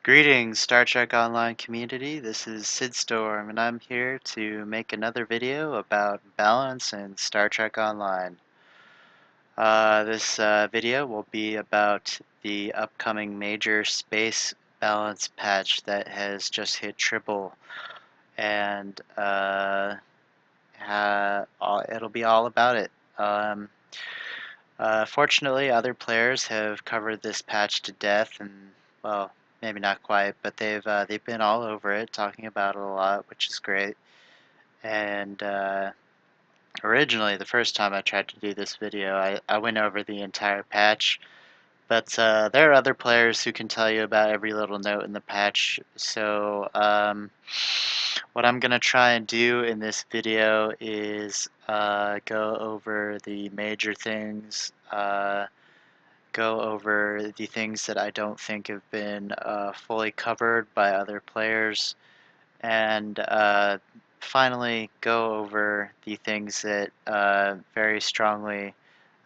Greetings, Star Trek Online community. This is Sid Storm, and I'm here to make another video about balance in Star Trek Online. This video will be about the upcoming major space balance patch that has just hit Tribble, and it'll be all about it. Fortunately, other players have covered this patch to death, and well, maybe not quite, but they've been all over it, talking about it a lot, which is great. And originally, the first time I tried to do this video, I went over the entire patch, but there are other players who can tell you about every little note in the patch. So what I'm gonna try and do in this video is go over the major things. Go over the things that I don't think have been fully covered by other players, and finally go over the things that very strongly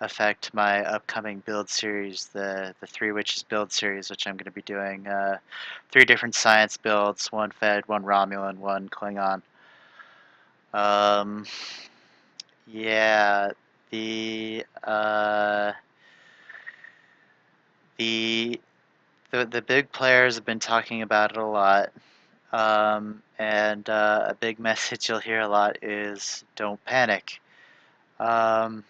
affect my upcoming build series, the Three Witches build series, which I'm going to be doing 3 different science builds, 1 Fed, 1 Romulan, 1 Klingon. Um, yeah, the uh, the the big players have been talking about it a lot, and a big message you'll hear a lot is don't panic. Um,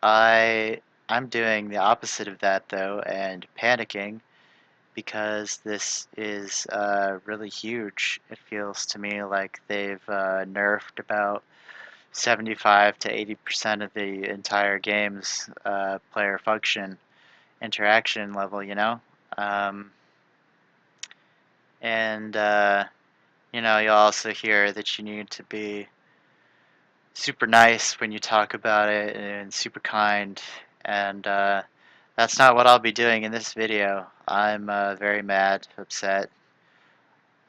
I'm doing the opposite of that though, and panicking because this is really huge. It feels to me like they've nerfed about 75 to 80% of the entire game's player function interaction level, you know? Um, and you'll also hear that you need to be super nice when you talk about it and super kind, and that's not what I'll be doing in this video. I'm very mad, upset,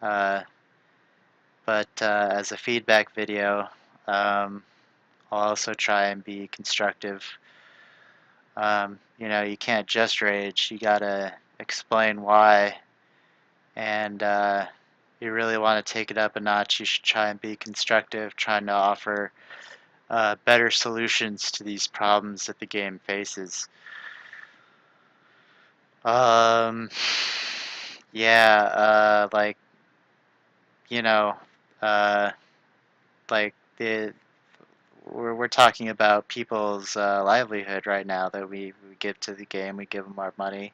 uh, but as a feedback video, I'll also try and be constructive. You can't just rage, you gotta explain why, and you really want to take it up a notch, you should try and be constructive, trying to offer better solutions to these problems that the game faces. Um, yeah, you know, uh, like the we're talking about people's livelihood right now that we give to the game. We give them our money.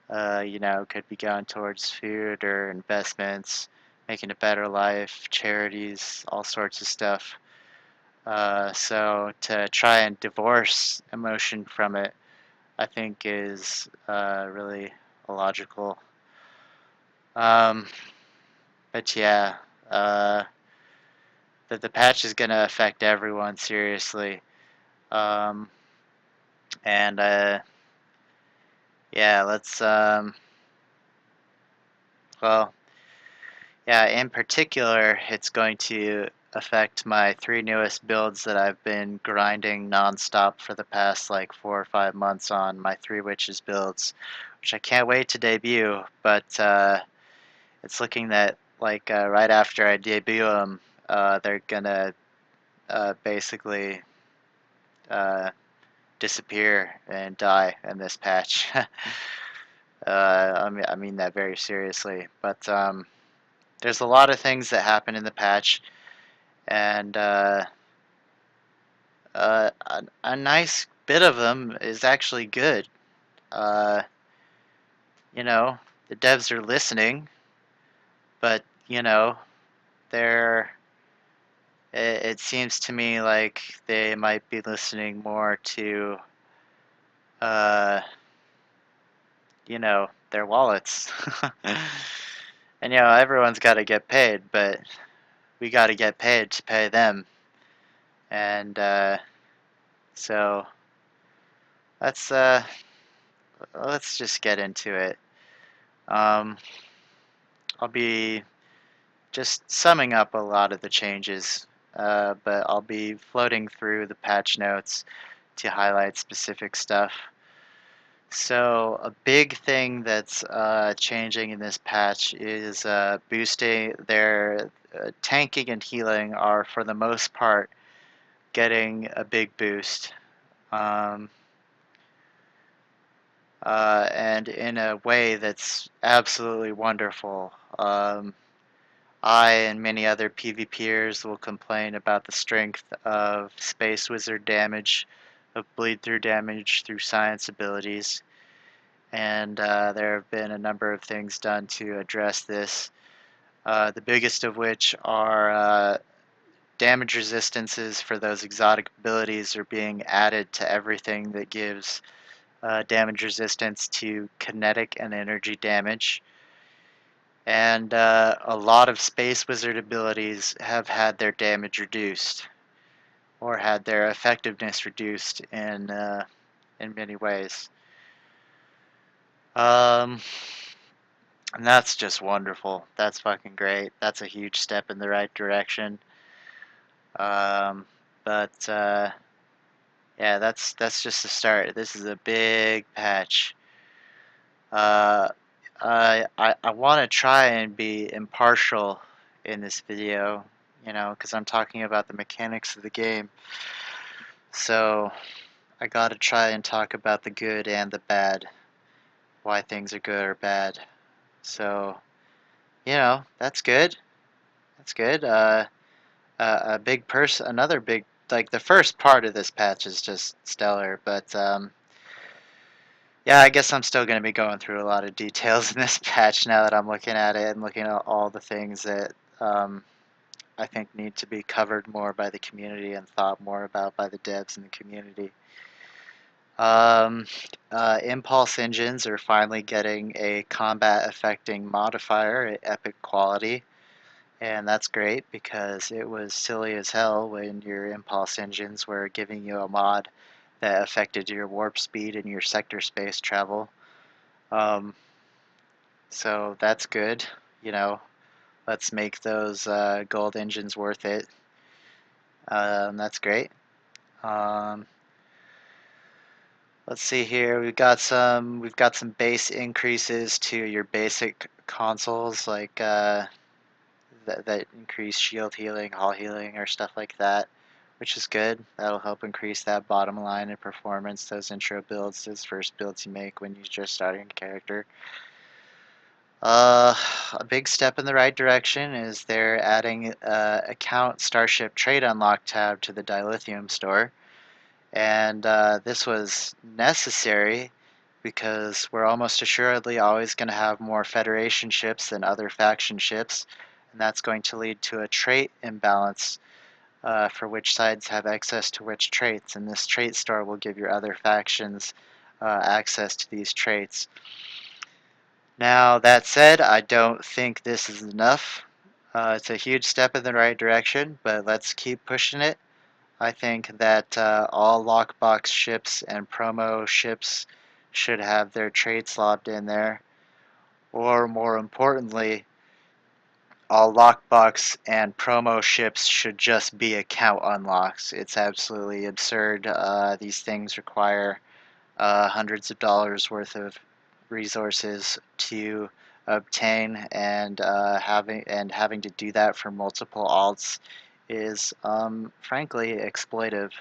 Could be going towards food or investments, making a better life, charities, all sorts of stuff. So to try and divorce emotion from it, I think is really illogical. Um, but yeah, uh, the patch is going to affect everyone seriously. Um, and yeah, well, yeah, in particular, it's going to affect my 3 newest builds that I've been grinding nonstop for the past like 4 or 5 months on, my Three Witches builds, which I can't wait to debut, but it's looking that like right after I debut them, they're gonna basically uh, disappear and die in this patch. I mean that very seriously, but there's a lot of things that happen in the patch, and a nice bit of them is actually good. Uh, you know, the devs are listening, but they're. It seems to me like they might be listening more to, uh, their wallets. And everyone's got to get paid, but we got to get paid to pay them. And so let's let's just get into it. Um, I'll be just summing up a lot of the changes, but I'll be floating through the patch notes to highlight specific stuff. So a big thing that's changing in this patch is boosting their tanking and healing are for the most part getting a big boost. Um, and in a way that's absolutely wonderful. I and many other PvPers will complain about the strength of Space Wizard damage, of bleed through damage through science abilities, and there have been a number of things done to address this. The biggest of which are damage resistances for those exotic abilities are being added to everything that gives damage resistance to kinetic and energy damage. And a lot of Space Wizard abilities have had their damage reduced, or had their effectiveness reduced in many ways. Um, and that's just wonderful. That's fucking great. That's a huge step in the right direction. Um, but yeah, that's just the start. This is a big patch. Uh, I want to try and be impartial in this video, you know, because I'm talking about the mechanics of the game. So I gotta try and talk about the good and the bad, why things are good or bad. So, you know, that's good. That's good. A big person, another big, like the first part of this patch is just stellar, but yeah, I guess I'm still going to be going through a lot of details in this patch now that I'm looking at it and looking at all the things that um, I think need to be covered more by the community and thought more about by the devs in the community. Um, Impulse engines are finally getting a combat affecting modifier at epic quality, and that's great because it was silly as hell when your impulse engines were giving you a mod that affected your warp speed and your sector space travel. Um, So that's good. You know, let's make those gold engines worth it. That's great. Um, let's see here. We've got some base increases to your basic consoles like that increase shield healing, hull healing, or stuff like that, which is good. That'll help increase that bottom line in performance. Those intro builds, those first builds you make when you're just starting a character. A big step in the right direction is they're adding account Starship Trade Unlock tab to the Dilithium store. And this was necessary because we're almost assuredly always going to have more Federation ships than other faction ships. And that's going to lead to a trait imbalance for which sides have access to which traits. And this trait store will give your other factions access to these traits. Now, that said, I don't think this is enough. It's a huge step in the right direction, but let's keep pushing it. I think that all lockbox ships and promo ships should have their traits lobbed in there. Or more importantly, all lockbox and promo ships should just be account unlocks. It's absolutely absurd. These things require hundreds of dollars worth of resources to obtain, and having to do that for multiple alts is frankly exploitive.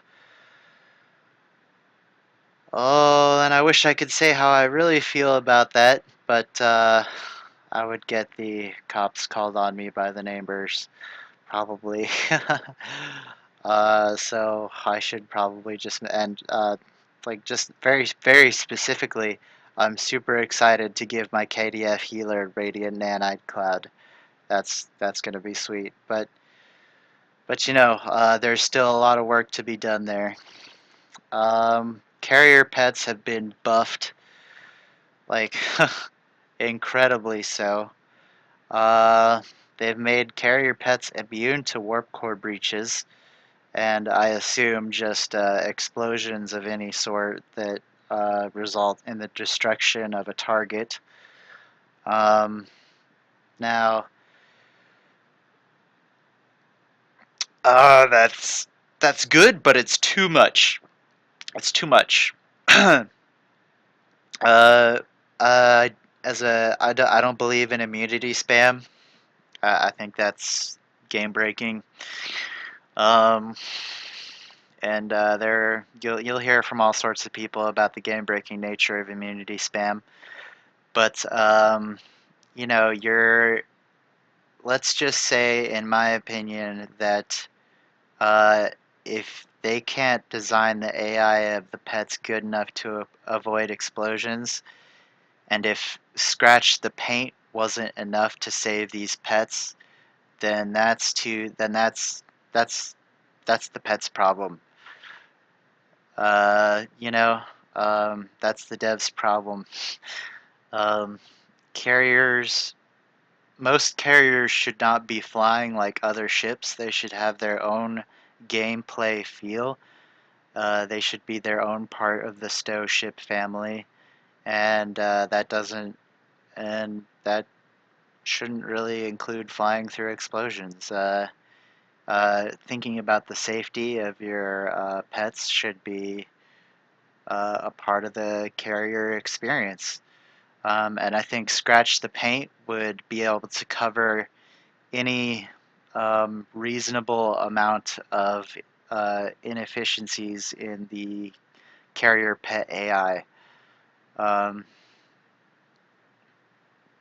Oh, and I wish I could say how I really feel about that, but I would get the cops called on me by the neighbors, probably. So I should probably just and like just very very specifically, I'm super excited to give my KDF healer Radiant Nanite Cloud. That's gonna be sweet. But you know, there's still a lot of work to be done there. Carrier pets have been buffed like incredibly so. Uh, they've made carrier pets immune to warp core breaches, and I assume just explosions of any sort that result in the destruction of a target. Um, now, that's good, but it's too much. It's too much. Uh, uh, I don't believe in immunity spam. I think that's game breaking. Um, and you'll hear from all sorts of people about the game breaking nature of immunity spam. But you know, let's just say, in my opinion, that uh, if they can't design the AI of the pets good enough to avoid explosions, and if scratch the paint wasn't enough to save these pets, then that's that's the pet's problem. You know, that's the dev's problem. Um, carriers, most carriers should not be flying like other ships. They should have their own gameplay feel. They should be their own part of the stow ship family, and that shouldn't really include flying through explosions. Thinking about the safety of your pets should be a part of the carrier experience. And I think Scratch the Paint would be able to cover any reasonable amount of inefficiencies in the carrier pet AI. Um,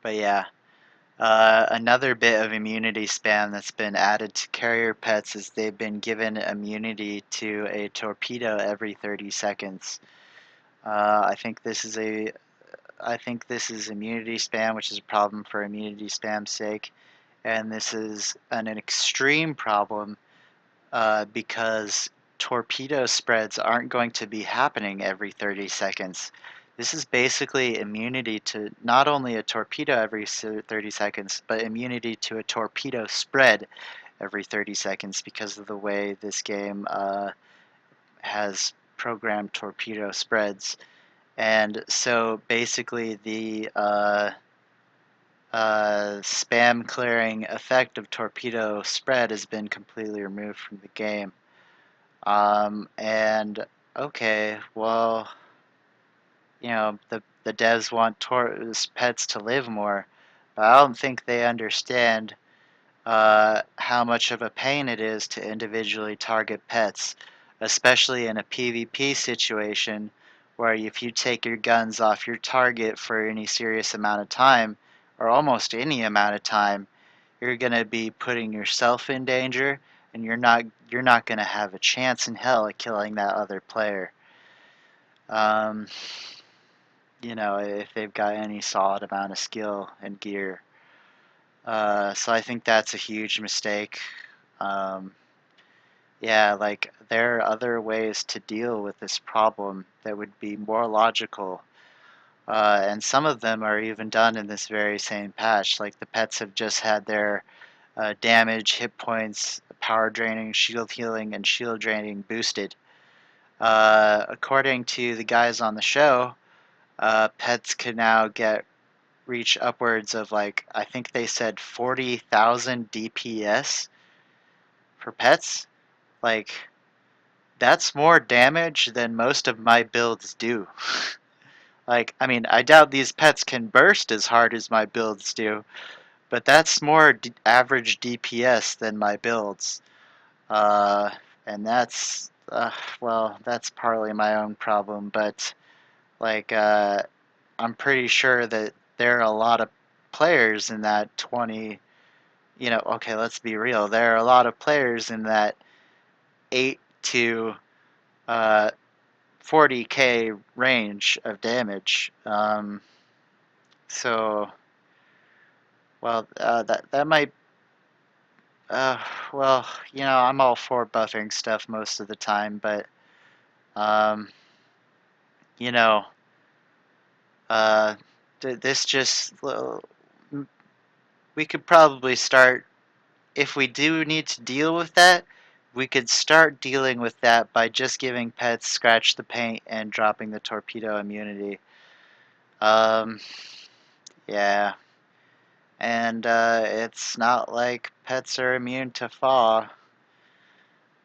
but yeah, another bit of immunity spam that's been added to carrier pets is they've been given immunity to a torpedo every 30 seconds. I think this is immunity spam, which is a problem for immunity spam's sake, and this is an extreme problem because torpedo spreads aren't going to be happening every 30 seconds. This is basically immunity to not only a torpedo every 30 seconds, but immunity to a torpedo spread every 30 seconds because of the way this game has programmed torpedo spreads. And so basically the spam clearing effect of torpedo spread has been completely removed from the game. And okay, well, you know, the devs want pets to live more, but I don't think they understand how much of a pain it is to individually target pets, especially in a PvP situation where if you take your guns off your target for any serious amount of time, or almost any amount of time, you're going to be putting yourself in danger, and you're not going to have a chance in hell at killing that other player. Um, you know, if they've got any solid amount of skill and gear. So I think that's a huge mistake. Um, yeah, like there are other ways to deal with this problem that would be more logical. And some of them are even done in this very same patch. Like the pets have just had their damage, hit points, power draining, shield healing, and shield draining boosted. According to the guys on the show, pets could now reach upwards of, like, I think they said 40,000 DPS for pets. Like, that's more damage than most of my builds do. Like, I mean, I doubt these pets can burst as hard as my builds do, but that's more average DPS than my builds. Uh, and well, that's partly my own problem, but, like, I'm pretty sure that there are a lot of players in that 20, okay, let's be real. There are a lot of players in that 8 to uh, 40k range of damage. So, well, that might, uh, well, I'm all for buffing stuff most of the time, but, um, you know, uh, this just, we could probably start, if we do need to deal with that, we could start dealing with that by just giving pets scratch the paint and dropping the torpedo immunity. Um, yeah. And it's not like pets are immune to FAW.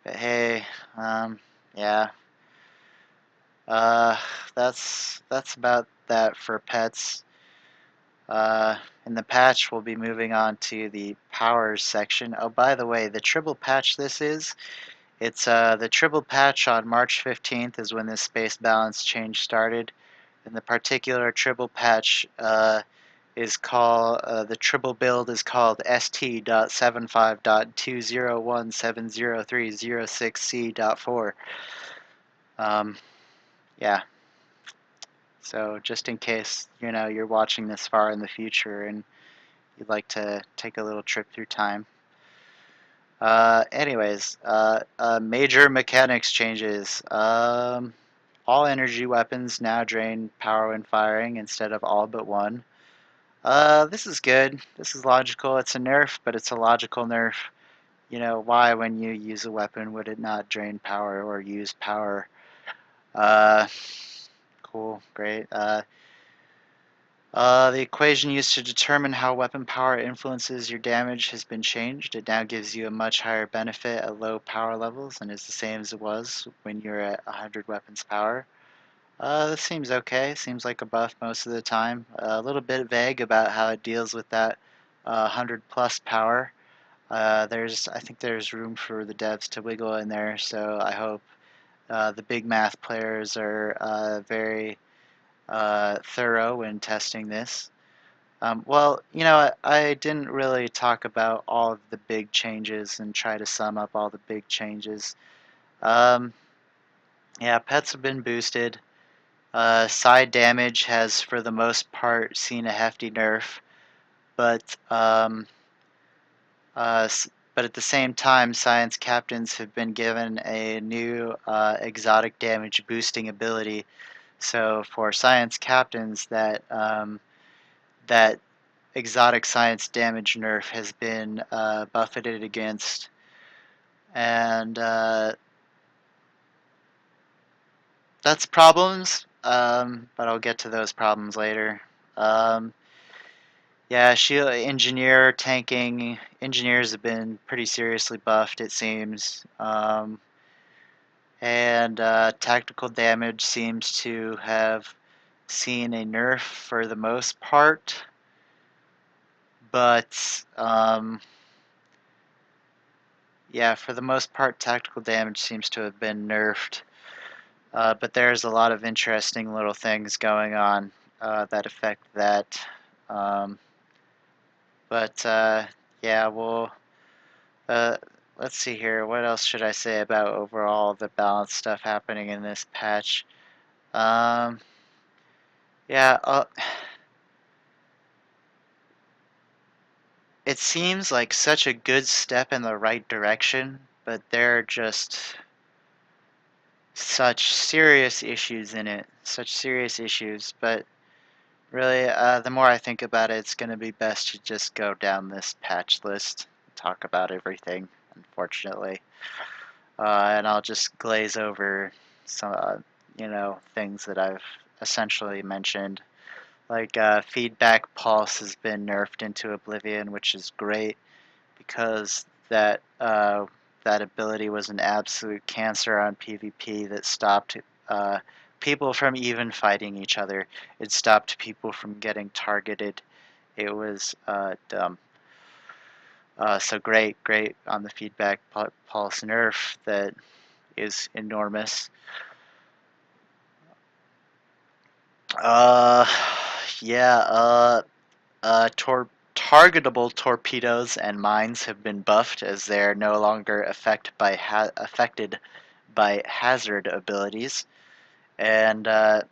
But hey, yeah. Uh, that's about that for pets. In the patch, we'll be moving on to the powers section. Oh, by the way, the Tribble patch this is, it's the Tribble patch on March 15th is when this space balance change started. And the particular Tribble patch is called, the Tribble build is called st.75.201703006C.4. Yeah, so just in case, you're watching this far in the future and you'd like to take a little trip through time. Anyways, major mechanics changes. All energy weapons now drain power when firing instead of all but one. This is good. This is logical. It's a nerf, but it's a logical nerf. Why when you use a weapon would it not drain power or use power? Uh, cool, great. The equation used to determine how weapon power influences your damage has been changed. It now gives you a much higher benefit at low power levels and is the same as it was when you're at 100 weapons power. This seems okay. Seems like a buff most of the time. A little bit vague about how it deals with that 100 plus power. I think there's room for the devs to wiggle in there, so I hope the big math players are very thorough when testing this. Well, I didn't really talk about all of the big changes and try to sum up all the big changes. Um, yeah, pets have been boosted. Side damage has, for the most part, seen a hefty nerf, but but at the same time, science captains have been given a new exotic damage boosting ability. So for science captains, that exotic science damage nerf has been buffeted against, and that's problems. But I'll get to those problems later. Um, yeah, shield engineer tanking engineers have been pretty seriously buffed, it seems. And tactical damage seems to have seen a nerf for the most part, but yeah, for the most part, tactical damage seems to have been nerfed. But there's a lot of interesting little things going on that affect that. Um, but yeah, uh, let's see here. What else should I say about overall the balance stuff happening in this patch? Um, yeah, it seems like such a good step in the right direction, but there are just such serious issues in it. Such serious issues, but really, the more I think about it, it's going to be best to just go down this patch list, talk about everything, unfortunately. And I'll just glaze over some, things that I've essentially mentioned. Like, feedback pulse has been nerfed into oblivion, which is great because that ability was an absolute cancer on PvP that stopped uh, people from even fighting each other. It stopped people from getting targeted. It was dumb. So great on the feedback pulse nerf that is enormous. Uh, yeah. Targetable torpedoes and mines have been buffed as they are no longer affected by hazard abilities. And now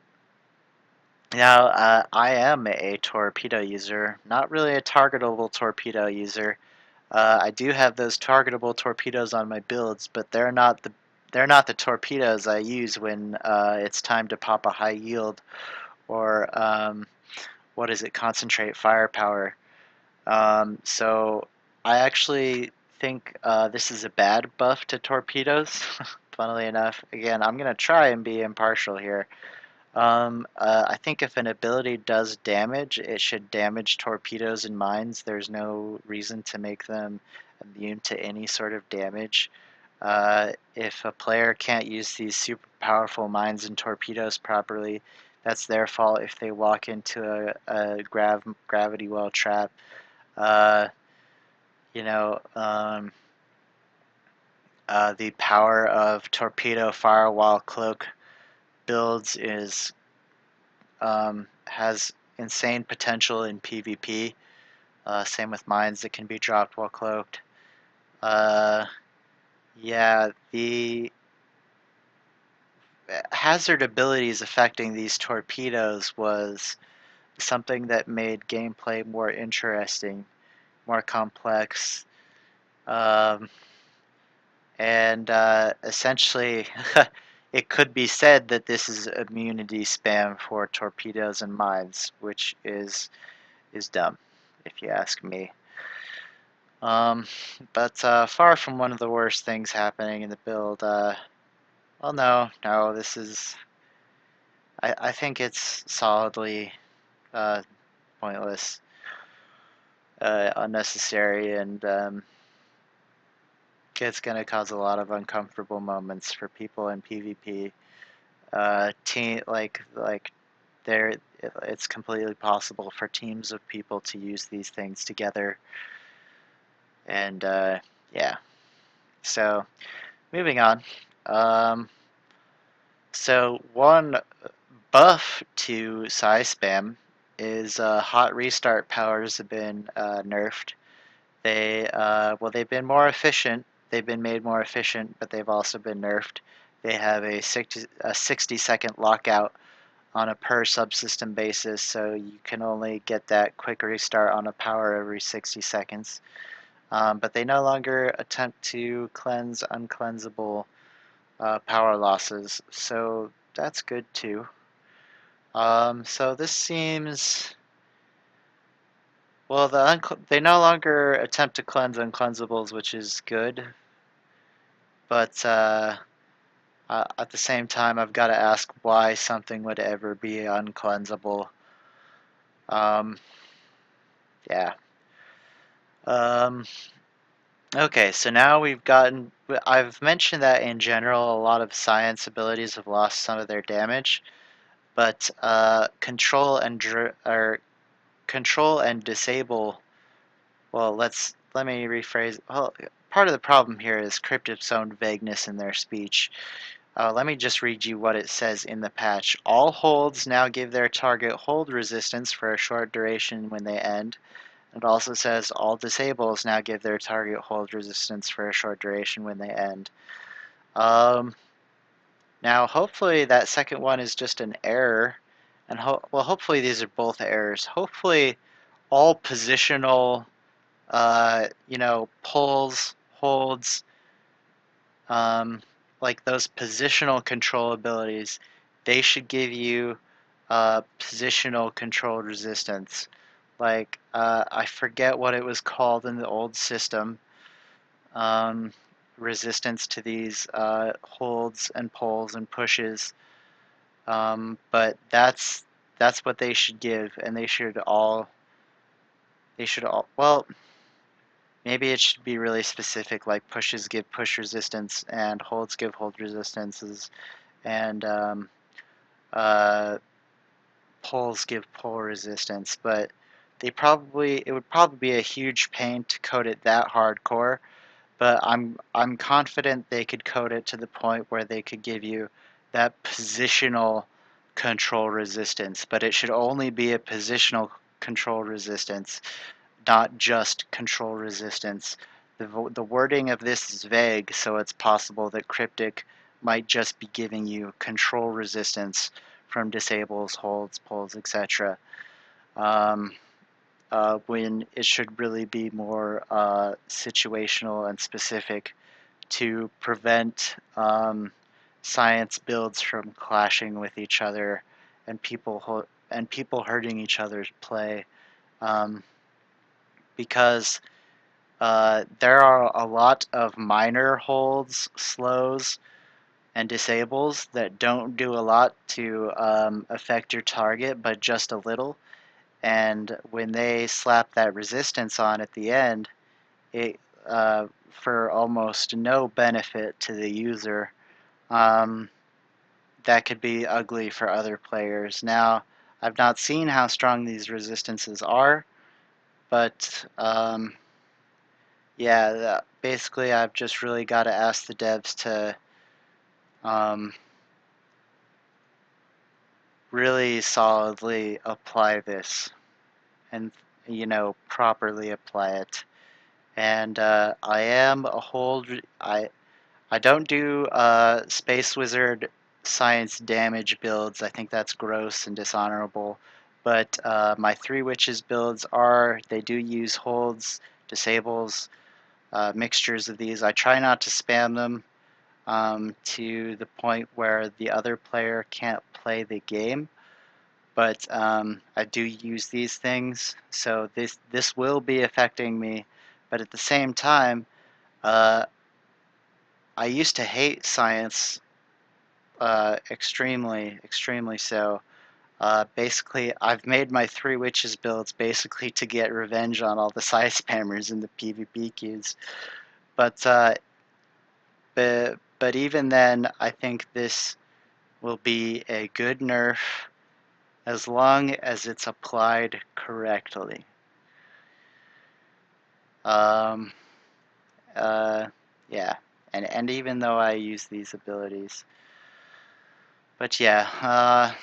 I am a torpedo user, not really a targetable torpedo user. I do have those targetable torpedoes on my builds, but they're not the torpedoes I use when it's time to pop a high yield or what is it, concentrate firepower. So I actually think this is a bad buff to torpedoes. Funnily enough, again, I'm gonna try and be impartial here. I think if an ability does damage, it should damage torpedoes and mines. There's no reason to make them immune to any sort of damage. If a player can't use these super powerful mines and torpedoes properly, that's their fault if they walk into a gravity well trap. Uh, you know, the power of torpedo firewall cloak builds has insane potential in PvP. Same with mines that can be dropped while cloaked. Yeah, the hazard abilities affecting these torpedoes was something that made gameplay more interesting, more complex, um, and essentially it could be said that this is immunity spam for torpedoes and mines, which is dumb, if you ask me. Um, but far from one of the worst things happening in the build. Well, no, this is. I think it's solidly uh, pointless, unnecessary, and it's going to cause a lot of uncomfortable moments for people in PvP. Like there, it's completely possible for teams of people to use these things together, and yeah. So moving on. Um, so one buff to size spam is hot restart powers have been nerfed. They've been more efficient. They've been made more efficient, but they've also been nerfed. They have a 60-second lockout on a per subsystem basis, so you can only get that quick restart on a power every 60 seconds. But they no longer attempt to cleanse uncleansable power losses, so that's good too. So this seems well. They no longer attempt to cleanse uncleansables, which is good. But at the same time, I've got to ask why something would ever be uncleansable. Um, yeah. Um, okay, so now I've mentioned that in general, a lot of science abilities have lost some of their damage, but control and disable. Well, let me rephrase. Well, part of the problem here is Cryptip's own vagueness in their speech. Let me just read you what it says in the patch. All holds now give their target hold resistance for a short duration when they end. It also says all disables now give their target hold resistance for a short duration when they end. Um, Now, hopefully that second one is just an error, and hopefully these are both errors. Hopefully all positional, pulls, holds, um, like those positional control abilities, they should give you positional control resistance. Like, I forget what it was called in the old system. Um, Resistance to these holds and pulls and pushes. But that's what they should give, and they should all well, maybe it should be really specific, like pushes give push resistance and holds give hold resistances, and uh, pulls give pull resistance. But it would probably be a huge pain to code it that hardcore. But I'm confident they could code it to the point where they could give you that positional control resistance. But it should only be a positional control resistance, not just control resistance. The wording of this is vague, so it's possible that Cryptic might just be giving you control resistance from disables, holds, pulls, etc. Um, when it should really be more situational and specific to prevent science builds from clashing with each other and people hurting each other's play. Um, because there are a lot of minor holds, slows, and disables that don't do a lot to affect your target, but just a little. And when they slap that resistance on at the end, it for almost no benefit to the user, um, that could be ugly for other players. Now, I've not seen how strong these resistances are, but yeah, basically I've just really got to ask the devs to um, really solidly apply this and, properly apply it. And I am a hold. I don't do Space Wizard science damage builds. I think that's gross and dishonorable. But my Three Witches builds they do use holds, disables, mixtures of these. I try not to spam them to the point where the other player can't play the game. But I do use these things, so this will be affecting me. But at the same time, uh, I used to hate science extremely, extremely so. Basically, I've made my Three Witches builds basically to get revenge on all the sci spammers in the PvP queues. But, but even then, I think this will be a good nerf as long as it's applied correctly. Um, uh, yeah, and even though I use these abilities, but yeah,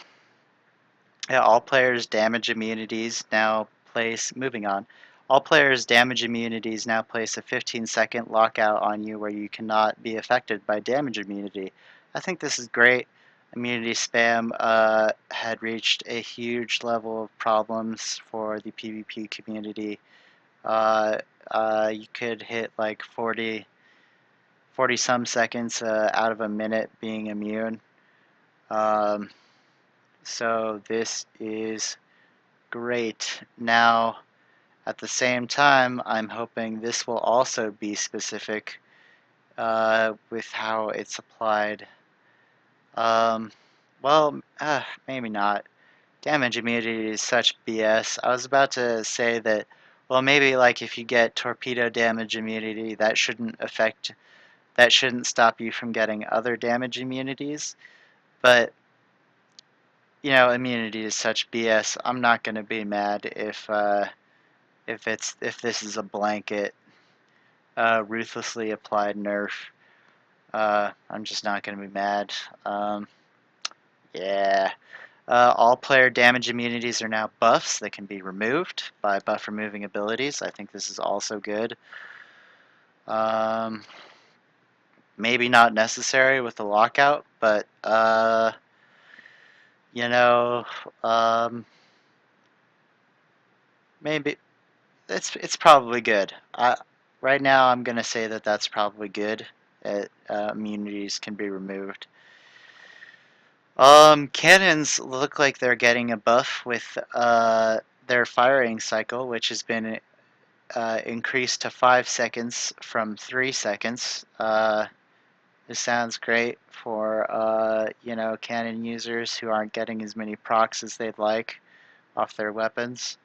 yeah, all players' damage immunities now place. Moving on. All players' damage immunities now place a 15-second lockout on you where you cannot be affected by damage immunity. I think this is great. Immunity spam had reached a huge level of problems for the PvP community. Uh, you could hit like 40 some seconds out of a minute being immune. Um, so this is great. Now, at the same time, I'm hoping this will also be specific with how it's applied. Um, well, maybe not. Damage immunity is such BS. I was about to say that, well, maybe like if you get torpedo damage immunity, that shouldn't stop you from getting other damage immunities. But immunity is such BS. I'm not gonna be mad if this is a blanket, ruthlessly applied nerf. I'm just not gonna be mad. Yeah. All player damage immunities are now buffs that can be removed by buff removing abilities. I think this is also good. Um, maybe not necessary with the lockout, but you know, um, maybe it's probably good. Right now, I'm gonna say that that's probably good. Immunities can be removed. Cannons look like they're getting a buff with their firing cycle, which has been increased to 5 seconds from 3 seconds. This sounds great for cannon users who aren't getting as many procs as they'd like off their weapons.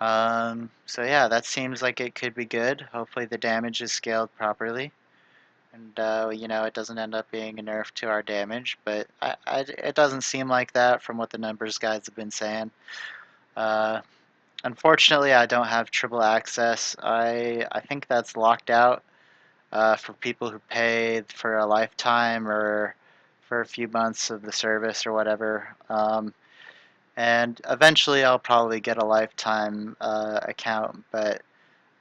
So yeah, that seems like it could be good. Hopefully the damage is scaled properly. And it doesn't end up being a nerf to our damage, but it doesn't seem like that from what the numbers guys have been saying. Uh, Unfortunately, I don't have Tribble access. I think that's locked out for people who pay for a lifetime or for a few months of the service or whatever. And eventually, I'll probably get a lifetime account, but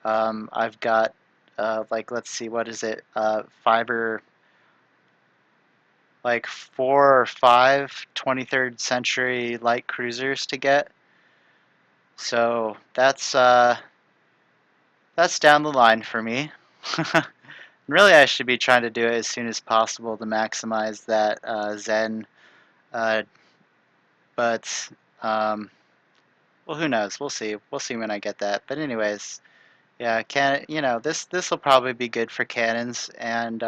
I've got let's see, what is it? Fiber, like 4 or 5 23rd century light cruisers to get. So that's down the line for me. Really, I should be trying to do it as soon as possible to maximize that Zen. Uh, but well, who knows? We'll see. We'll see when I get that. But anyways, yeah, this will probably be good for cannons. And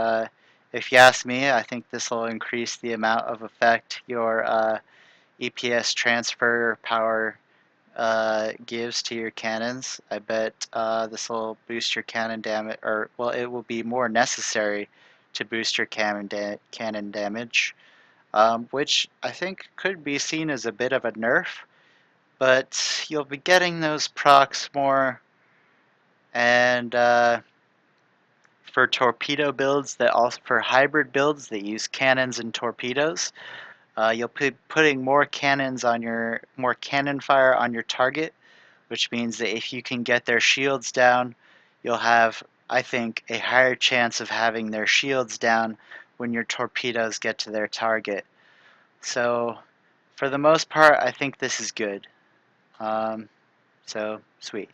if you ask me, I think this will increase the amount of effect your EPS transfer power gives to your cannons. I bet this will boost your cannon damage, or well, it will be more necessary to boost your cannon damage. which I think could be seen as a bit of a nerf, but you'll be getting those procs more, and for torpedo builds that also for hybrid builds that use cannons and torpedoes, you'll be putting more cannon fire on your target, which means that if you can get their shields down, you'll have, I think, a higher chance of having their shields down when your torpedoes get to their target. So, for the most part, I think this is good. So, sweet.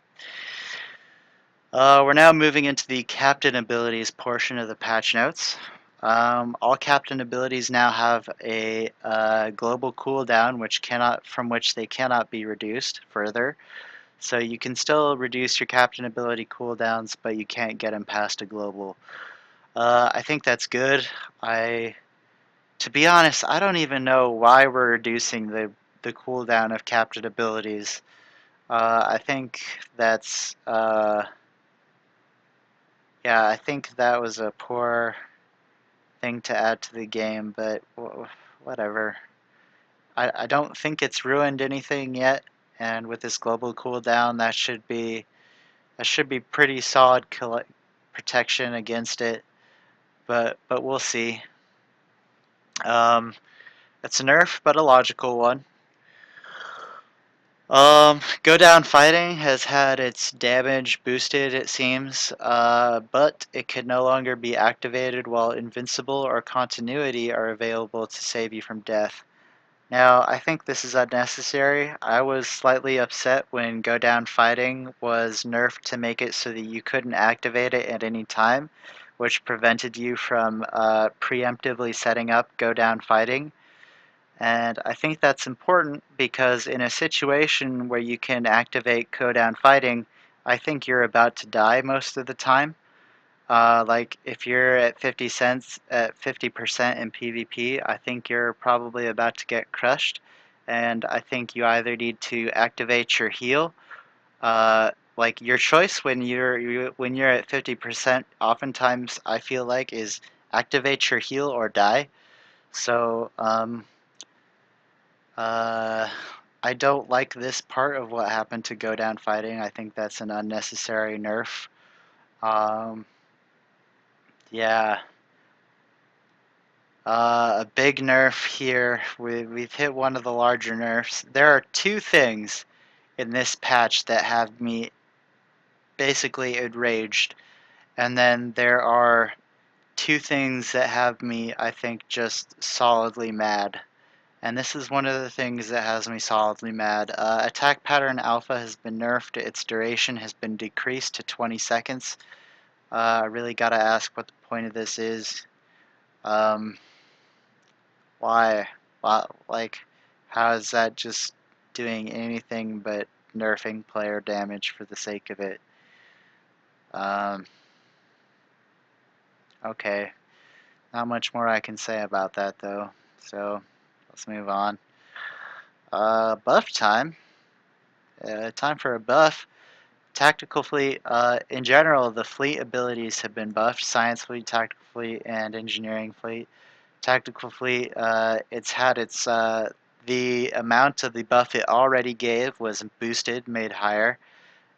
We're now moving into the captain abilities portion of the patch notes. All captain abilities now have a global cooldown, from which they cannot be reduced further. So you can still reduce your captain ability cooldowns, but you can't get them past a global. I think that's good. To be honest, I don't even know why we're reducing the cooldown of captain abilities. I think that's yeah, I think that was a poor thing to add to the game, but whatever. I don't think it's ruined anything yet, and with this global cooldown, that should be pretty solid protection against it. But we'll see. Um, it's a nerf, but a logical one. Go down fighting has had its damage boosted, it seems, but it can no longer be activated while invincible or continuity are available to save you from death. Now, I think this is unnecessary. I was slightly upset when Go Down Fighting was nerfed to make it so that you couldn't activate it at any time, which prevented you from preemptively setting up Go Down Fighting. And I think that's important because in a situation where you can activate Go Down Fighting, I think you're about to die most of the time. Like if you're at 50% in PvP, I think you're probably about to get crushed, and I think you either need to activate your heal, like your choice when you're at 50%. Oftentimes, I feel like is activate your heal or die. So uh, I don't like this part of what happened to Go Down Fighting. I think that's an unnecessary nerf. Um, yeah. A big nerf here. We've hit one of the larger nerfs. There are two things in this patch that have me basically enraged, and then there are two things that have me, I think, just solidly mad. And this is one of the things that has me solidly mad. Attack Pattern Alpha has been nerfed. Its duration has been decreased to 20 seconds. I really gotta ask what the point of this is. Um, Why? Like, how is that just doing anything but nerfing player damage for the sake of it? Um, okay, not much more I can say about that though. So, let's move on. Buff time. Time for a buff. Tactical fleet. In general, the fleet abilities have been buffed. Science fleet, tactical fleet, and engineering fleet. Tactical fleet, it's had the amount of the buff it already gave was boosted, made higher,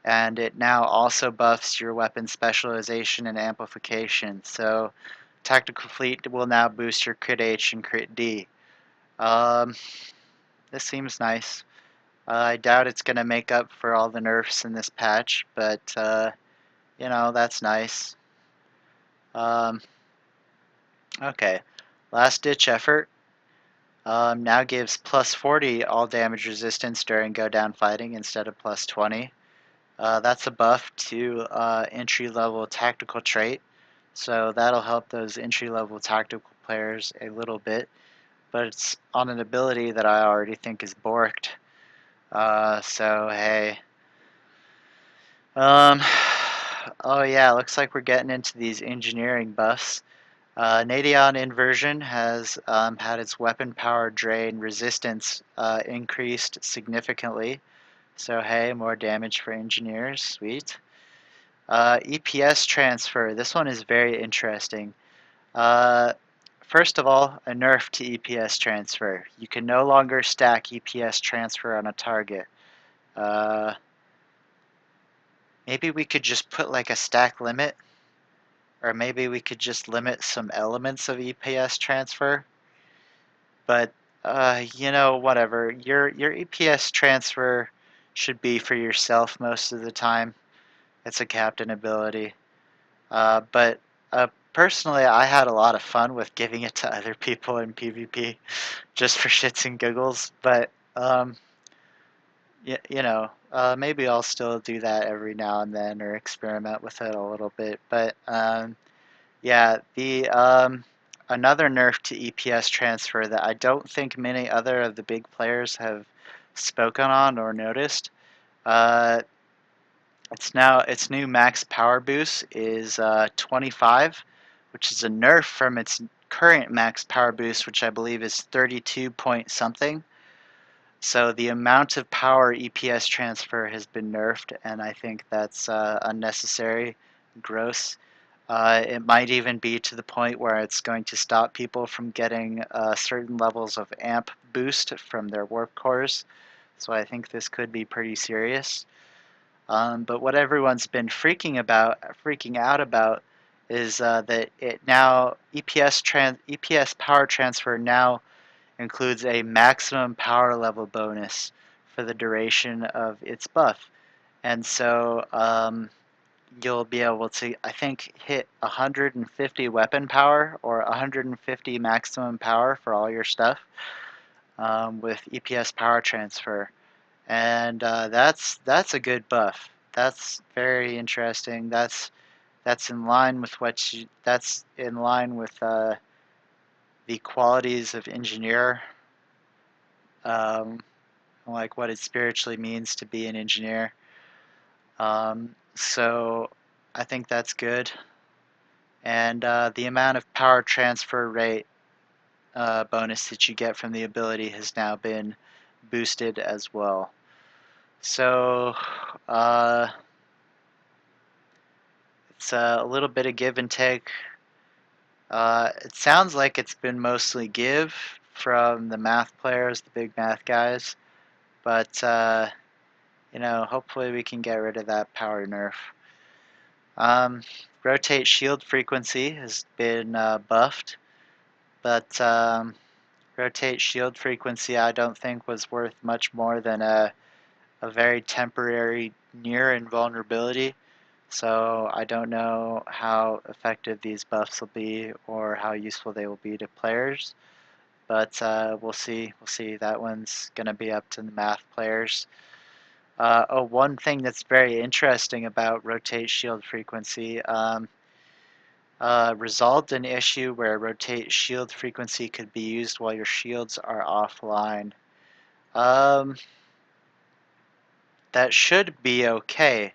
and it now also buffs your weapon specialization and amplification. So tactical fleet will now boost your crit H and crit D. Um, this seems nice. I doubt it's going to make up for all the nerfs in this patch, but that's nice. Um, okay, last ditch effort. Now gives plus 40 all damage resistance during go down fighting instead of plus 20. That's a buff to entry level tactical trait, so that'll help those entry level tactical players a little bit, but it's on an ability that I already think is borked. So hey. Um, oh yeah, looks like we're getting into these engineering buffs. Nadion Inversion has had its weapon power drain resistance increased significantly. So hey, more damage for engineers, sweet. EPS transfer, this one is very interesting. Uh, first of all, a nerf to EPS transfer. You can no longer stack EPS transfer on a target. Uh, maybe we could just put like a stack limit, or maybe we could just limit some elements of EPS transfer. But whatever. Your EPS transfer should be for yourself most of the time. It's a captain ability. But personally, I had a lot of fun with giving it to other people in PvP, just for shits and giggles. But maybe I'll still do that every now and then, or experiment with it a little bit. But yeah, the another nerf to EPS transfer that I don't think many other of the big players have spoken on or noticed. Uh, its new max power boost is 25, which is a nerf from its current max power boost, which I believe is 32 point something. So the amount of power EPS transfer has been nerfed, and I think that's unnecessary, gross. It might even be to the point where it's going to stop people from getting certain levels of amp boost from their warp cores. So I think this could be pretty serious. But what everyone's been freaking out about, is that it now EPS power transfer now includes a maximum power level bonus for the duration of its buff, and so you'll be able to, I think, hit 150 weapon power or 150 maximum power for all your stuff with EPS power transfer. And that's a good buff. That's very interesting. That's in line with that's in line with the qualities of engineer, um, like what it spiritually means to be an engineer. So I think that's good. And the amount of power transfer rate bonus that you get from the ability has now been boosted as well. So it's a little bit of give and take. It sounds like it's been mostly give from the math players, the big math guys, but hopefully we can get rid of that power nerf. Rotate shield frequency has been buffed, but rotate shield frequency I don't think was worth much more than a very temporary near invulnerability. So I don't know how effective these buffs will be or how useful they will be to players. But we'll see. We'll see. That one's going to be up to the math players. One thing that's very interesting about rotate shield frequency, resolved an issue where rotate shield frequency could be used while your shields are offline. That should be okay.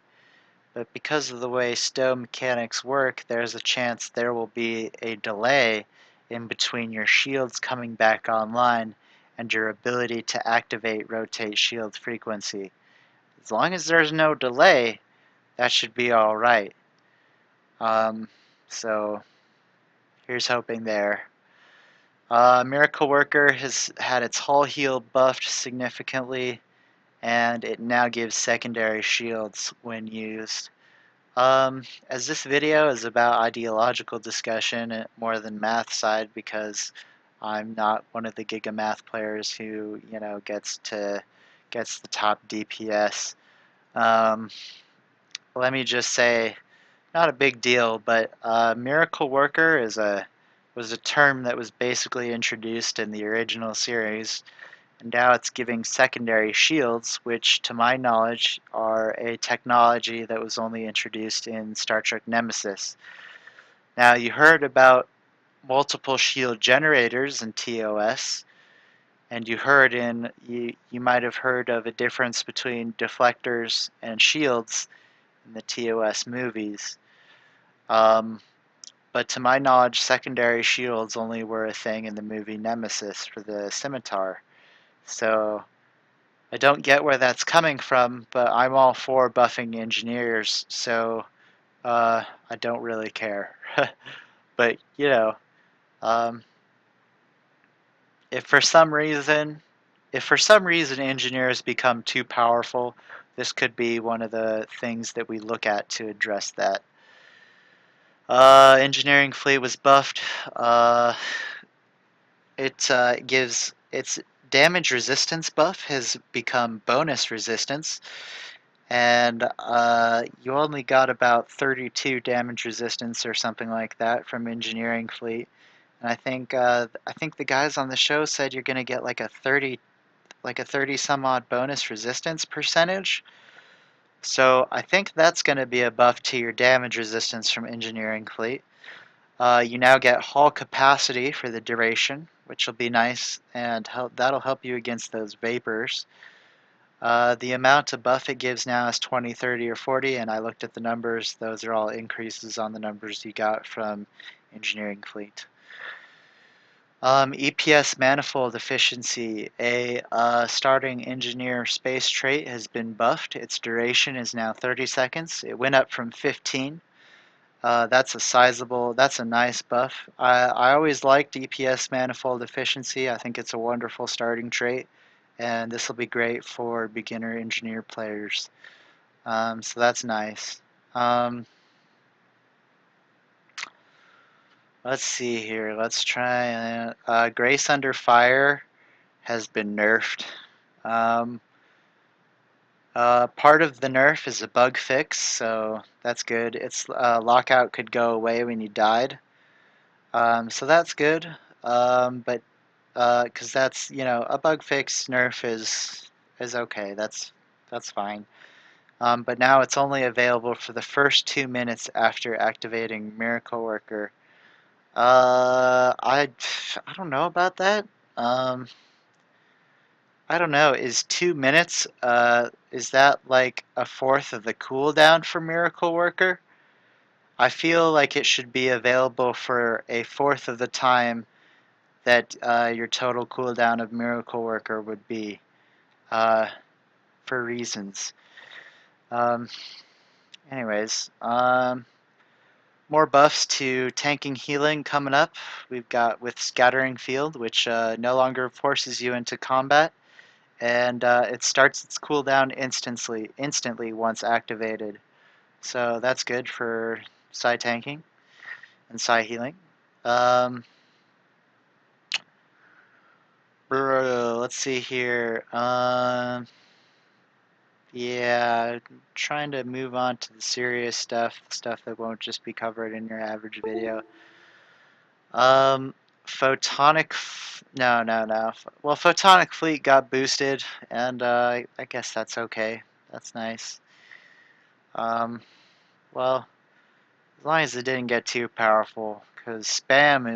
But because of the way stow mechanics work, there's a chance there will be a delay in between your shields coming back online and your ability to activate rotate shield frequency. As long as there's no delay, that should be alright. So here's hoping there. Miracle Worker has had its hull heal buffed significantly, and it now gives secondary shields when used. As this video is about ideological discussion more than math side, because I'm not one of the Giga Math players who gets the top DPS. Let me just say, not a big deal, but Miracle Worker was a term that was basically introduced in the original series, and now it's giving secondary shields, which to my knowledge are a technology that was only introduced in Star Trek Nemesis. Now you heard about multiple shield generators in TOS, and you might have heard of a difference between deflectors and shields in the TOS movies. But to my knowledge, secondary shields only were a thing in the movie Nemesis for the Scimitar. So I don't get where that's coming from, but I'm all for buffing engineers, so I don't really care. But um, if for some reason engineers become too powerful, this could be one of the things that we look at to address that. Engineering fleet was buffed. It gives its damage resistance buff has become bonus resistance, and you only got about 32 damage resistance or something like that from engineering fleet. And I think the guys on the show said you're gonna get like a 30 some odd bonus resistance percentage. So I think that's gonna be a buff to your damage resistance from engineering fleet. You now get hull capacity for the duration, which will be nice, and that'll help you against those vapors. The amount of buff it gives now is 20, 30, or 40, and I looked at the numbers. Those are all increases on the numbers you got from engineering fleet. EPS manifold efficiency. A starting engineer space trait has been buffed. Its duration is now 30 seconds. It went up from 15. That's a nice buff. I always liked EPS manifold efficiency. I think it's a wonderful starting trait, and this will be great for beginner engineer players. So that's nice. Um, let's see here. Let's try. Grace under fire has been nerfed. Um, Part of the nerf is a bug fix, so that's good. Its lockout could go away when you died. So that's good. But because that's a bug fix nerf is okay. That's fine. But now it's only available for the first 2 minutes after activating Miracle Worker. I don't know about that. Um, I don't know. Is 2 minutes? Is that like a fourth of the cooldown for Miracle Worker? I feel like it should be available for a fourth of the time that your total cooldown of Miracle Worker would be, uh, for reasons. Um, anyways, more buffs to tanking healing coming up. We've got with Scattering Field, which no longer forces you into combat, and it starts its cooldown instantly once activated. So that's good for side tanking and side healing. Um, let's see here. Yeah, trying to move on to the serious stuff that won't just be covered in your average video. Um, no, no, no. Well, Photonic Fleet got boosted, and I guess that's okay. That's nice. Um, well, as long as it didn't get too powerful, because spam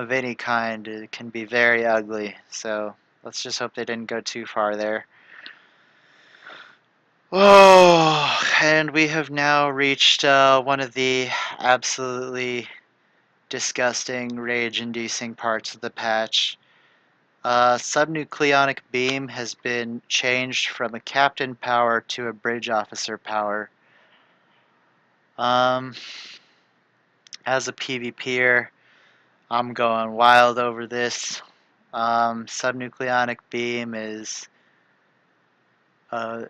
of any kind can be very ugly. So let's just hope they didn't go too far there. Oh, and we have now reached one of the absolutely disgusting, rage-inducing parts of the patch. Subnucleonic beam has been changed from a captain power to a bridge officer power. Um, as a PvPer, I'm going wild over this. Subnucleonic beam is uh,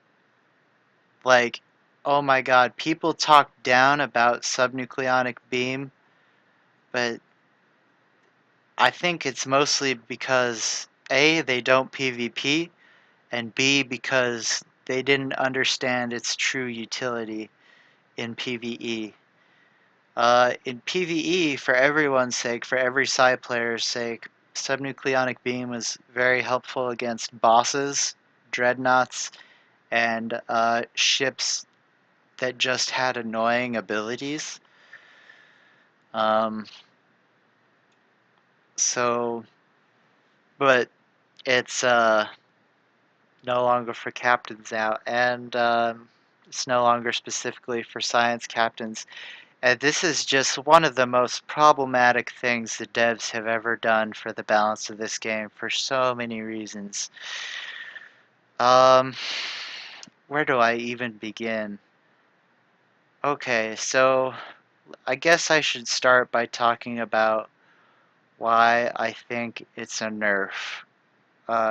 like, oh my god, people talk down about subnucleonic beam, but I think it's mostly because A, they don't PvP, and B, because they didn't understand its true utility in PvE. In PvE, for everyone's sake, for every side player's sake, subnucleonic beam was very helpful against bosses, dreadnoughts, and ships that just had annoying abilities. Um, so, but it's no longer for captains now, and it's no longer specifically for science captains. And this is just one of the most problematic things the devs have ever done for the balance of this game for so many reasons. Um, where do I even begin? Okay, so I guess I should start by talking about why I think it's a nerf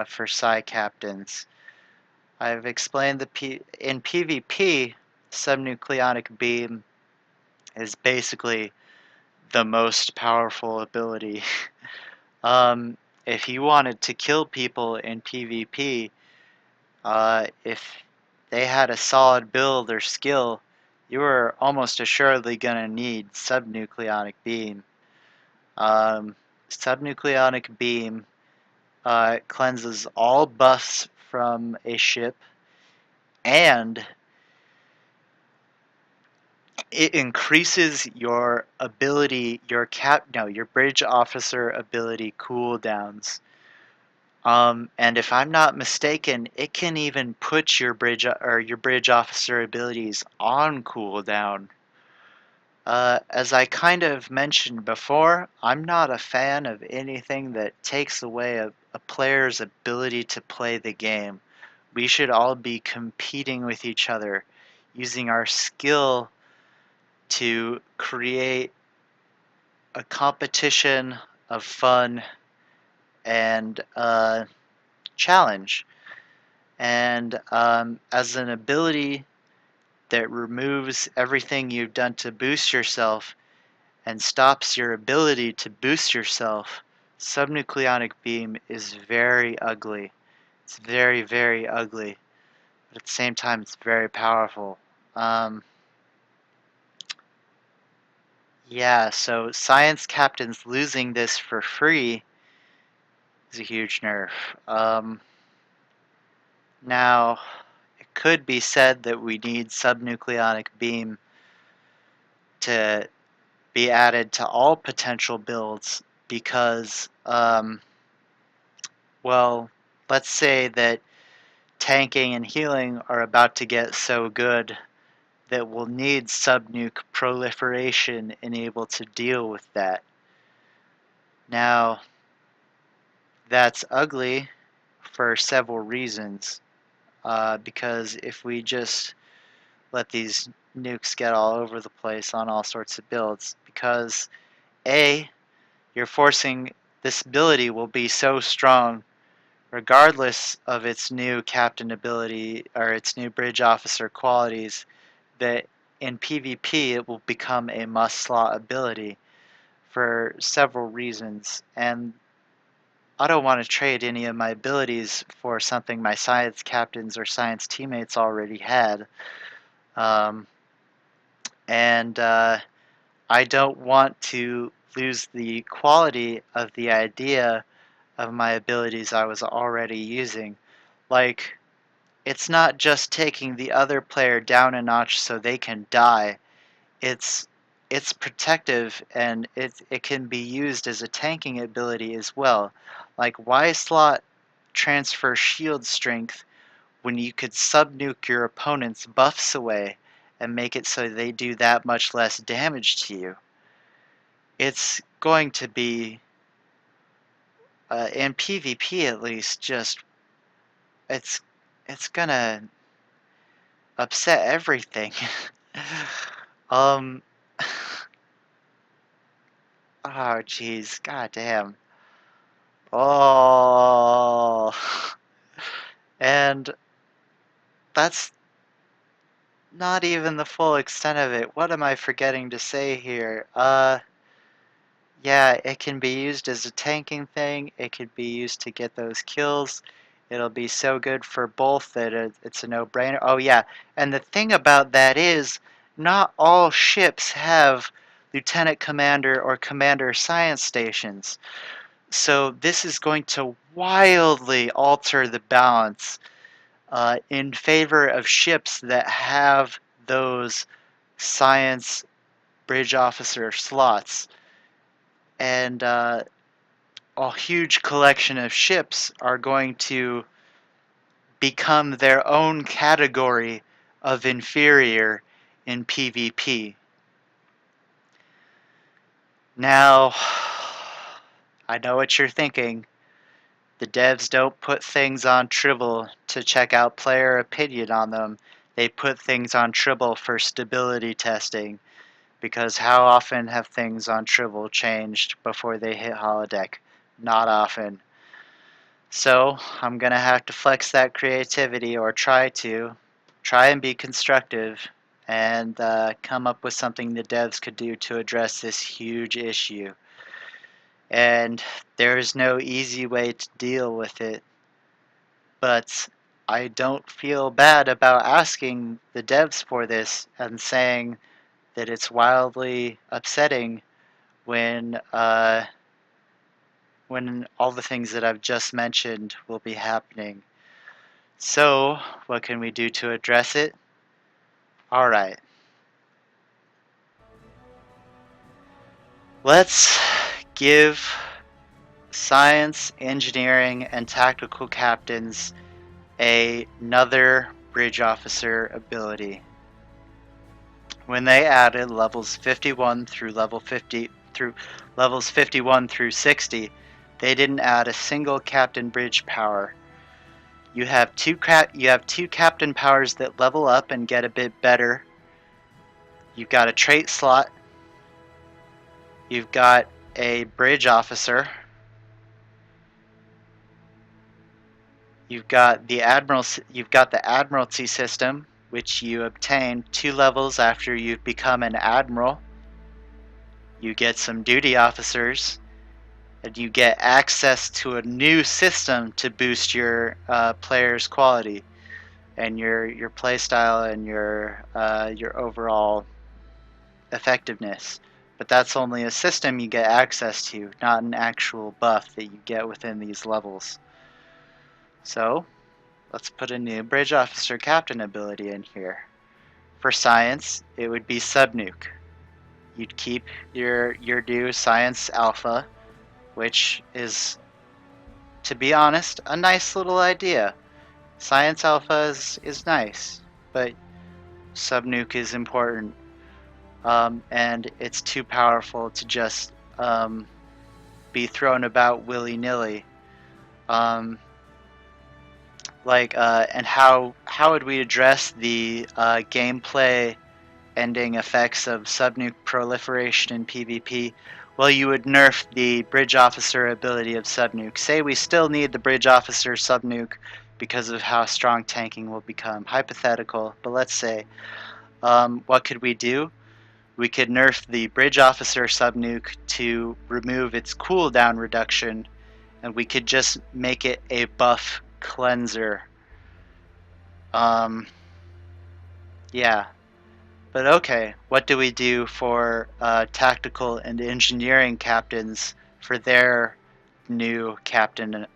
for Psi captains. I've explained in PvP, subnucleonic beam is basically the most powerful ability. um, if you wanted to kill people in PvP, if they had a solid build or skill, you were almost assuredly gonna need subnucleonic beam. Subnucleonic beam cleanses all buffs from a ship, and it increases your ability, your bridge officer ability cooldowns. And if I'm not mistaken, it can even put your bridge officer abilities on cooldown. As I kind of mentioned before, I'm not a fan of anything that takes away a player's ability to play the game. We should all be competing with each other, using our skill to create a competition of fun and challenge. And as an ability that removes everything you've done to boost yourself and stops your ability to boost yourself, subnucleonic beam is very ugly. It's very, very ugly. But at the same time, it's very powerful. Yeah, so science captains losing this for free is a huge nerf. Now, it could be said that we need subnucleonic beam to be added to all potential builds because, well, let's say that tanking and healing are about to get so good that we'll need subnuke proliferation and able to deal with that. Now, that's ugly for several reasons. Because if we just let these nukes get all over the place on all sorts of builds, because A, you're forcing this ability will be so strong regardless of its new captain ability or its new bridge officer qualities that in PvP it will become a must slot ability for several reasons, and I don't want to trade any of my abilities for something my science captains or science teammates already had. Um, and I don't want to lose the quality of the idea of my abilities I was already using. Like, it's not just taking the other player down a notch so they can die. It's it's protective, and it can be used as a tanking ability as well. Like, why slot transfer shield strength when you could subnuke your opponent's buffs away and make it so they do that much less damage to you? It's going to be, in PvP at least, just it's it's gonna upset everything. um, oh jeez, goddamn. Oh, and that's not even the full extent of it. What am I forgetting to say here? Yeah, it can be used as a tanking thing. It could be used to get those kills. It'll be so good for both that it's a no-brainer. Oh yeah, and the thing about that is not all ships have lieutenant commander or commander science stations. So this is going to wildly alter the balance in favor of ships that have those science bridge officer slots. And a huge collection of ships are going to become their own category of inferior in PvP. Now, I know what you're thinking. The devs don't put things on Tribble to check out player opinion on them. They put things on Tribble for stability testing. Because how often have things on Tribble changed before they hit holodeck? Not often. So I'm going to have to flex that creativity, or try and be constructive and come up with something the devs could do to address this huge issue. And there is no easy way to deal with it, but I don't feel bad about asking the devs for this and saying that it's wildly upsetting when all the things that I've just mentioned will be happening. So, what can we do to address it? Alright. Let's give science, engineering, and tactical captains another bridge officer ability. When they added levels 51 through levels 51 through 60, they didn't add a single captain bridge power. You have two captain powers that level up and get a bit better. You've got a trait slot. You've got a bridge officer. You've got the admiralty system, which you obtain 2 levels after you've become an admiral. You get some duty officers, and you get access to a new system to boost your player's quality and your playstyle and your overall effectiveness. But that's only a system you get access to, not an actual buff that you get within these levels. So let's put a new bridge officer captain ability in here. For science, it would be subnuke. You'd keep your new science alpha, which is, to be honest, a nice little idea. Science alpha is nice, but subnuke is important. And it's too powerful to just be thrown about willy-nilly. And how would we address the gameplay ending effects of subnuke proliferation in PvP? Well, you would nerf the bridge officer ability of subnuke. Say we still need the bridge officer subnuke because of how strong tanking will become. Hypothetical, but let's say, what could we do? We could nerf the bridge officer subnuke to remove its cooldown reduction, and we could just make it a buff cleanser. Yeah. But okay, what do we do for tactical and engineering captains for their new captain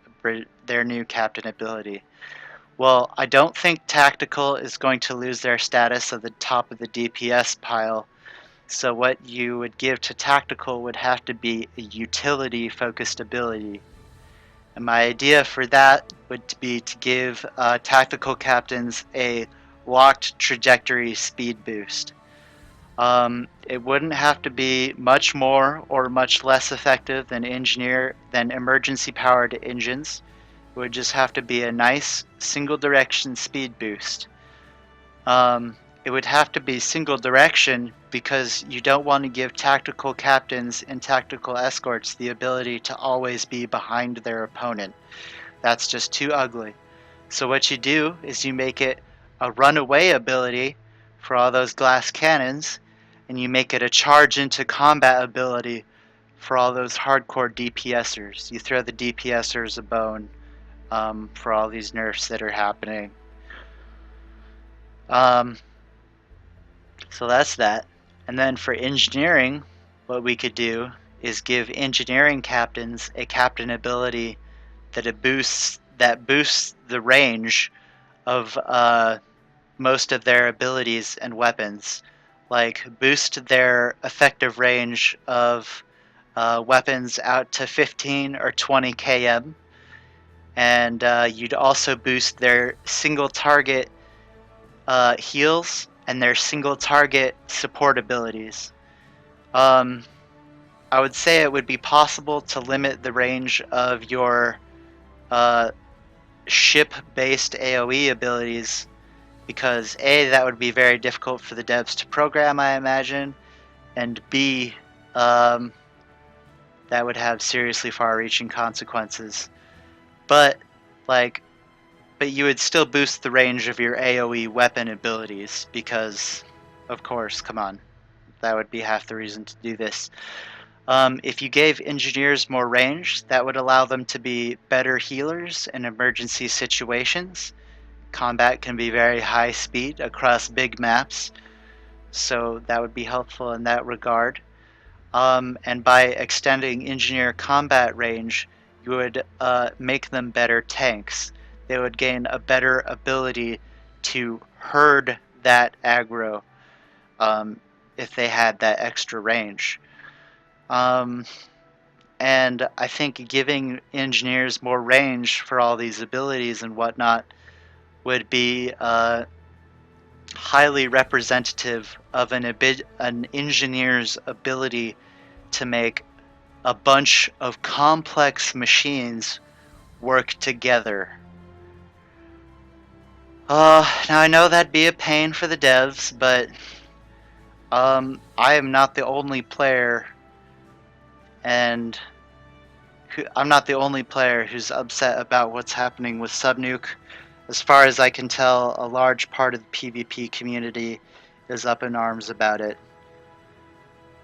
ability? Well, I don't think tactical is going to lose their status at the top of the DPS pile. So what you would give to tactical would have to be a utility focused ability. And my idea for that would be to give tactical captains a locked trajectory speed boost. It wouldn't have to be much more or much less effective than emergency powered engines. It would just have to be a nice single direction speed boost. It would have to be single direction because you don't want to give tactical captains and tactical escorts the ability to always be behind their opponent. That's just too ugly. So what you do is you make it a runaway ability for all those glass cannons, and you make it a charge into combat ability for all those hardcore DPSers. You throw the DPSers a bone for all these nerfs that are happening. So that's that. And then for engineering, what we could do is give engineering captains a captain ability that boosts the range of most of their abilities and weapons. Like boost their effective range of weapons out to 15 or 20 km. And you'd also boost their single target heals and their single target support abilities. I would say it would be possible to limit the range of your ship-based AoE abilities because A, that would be very difficult for the devs to program, I imagine, and B, that would have seriously far-reaching consequences. But like, but you would still boost the range of your AoE weapon abilities because, of course, come on, that would be half the reason to do this. If you gave engineers more range, that would allow them to be better healers in emergency situations. Combat can be very high speed across big maps, so that would be helpful in that regard. And by extending engineer combat range, you would make them better tanks. They would gain a better ability to herd that aggro if they had that extra range. And I think giving engineers more range for all these abilities and whatnot would be highly representative of an engineer's ability to make a bunch of complex machines work together. Now I know that'd be a pain for the devs, but I am not the only player, and I'm not the only player who's upset about what's happening with Subnuke. As far as I can tell, a large part of the PvP community is up in arms about it.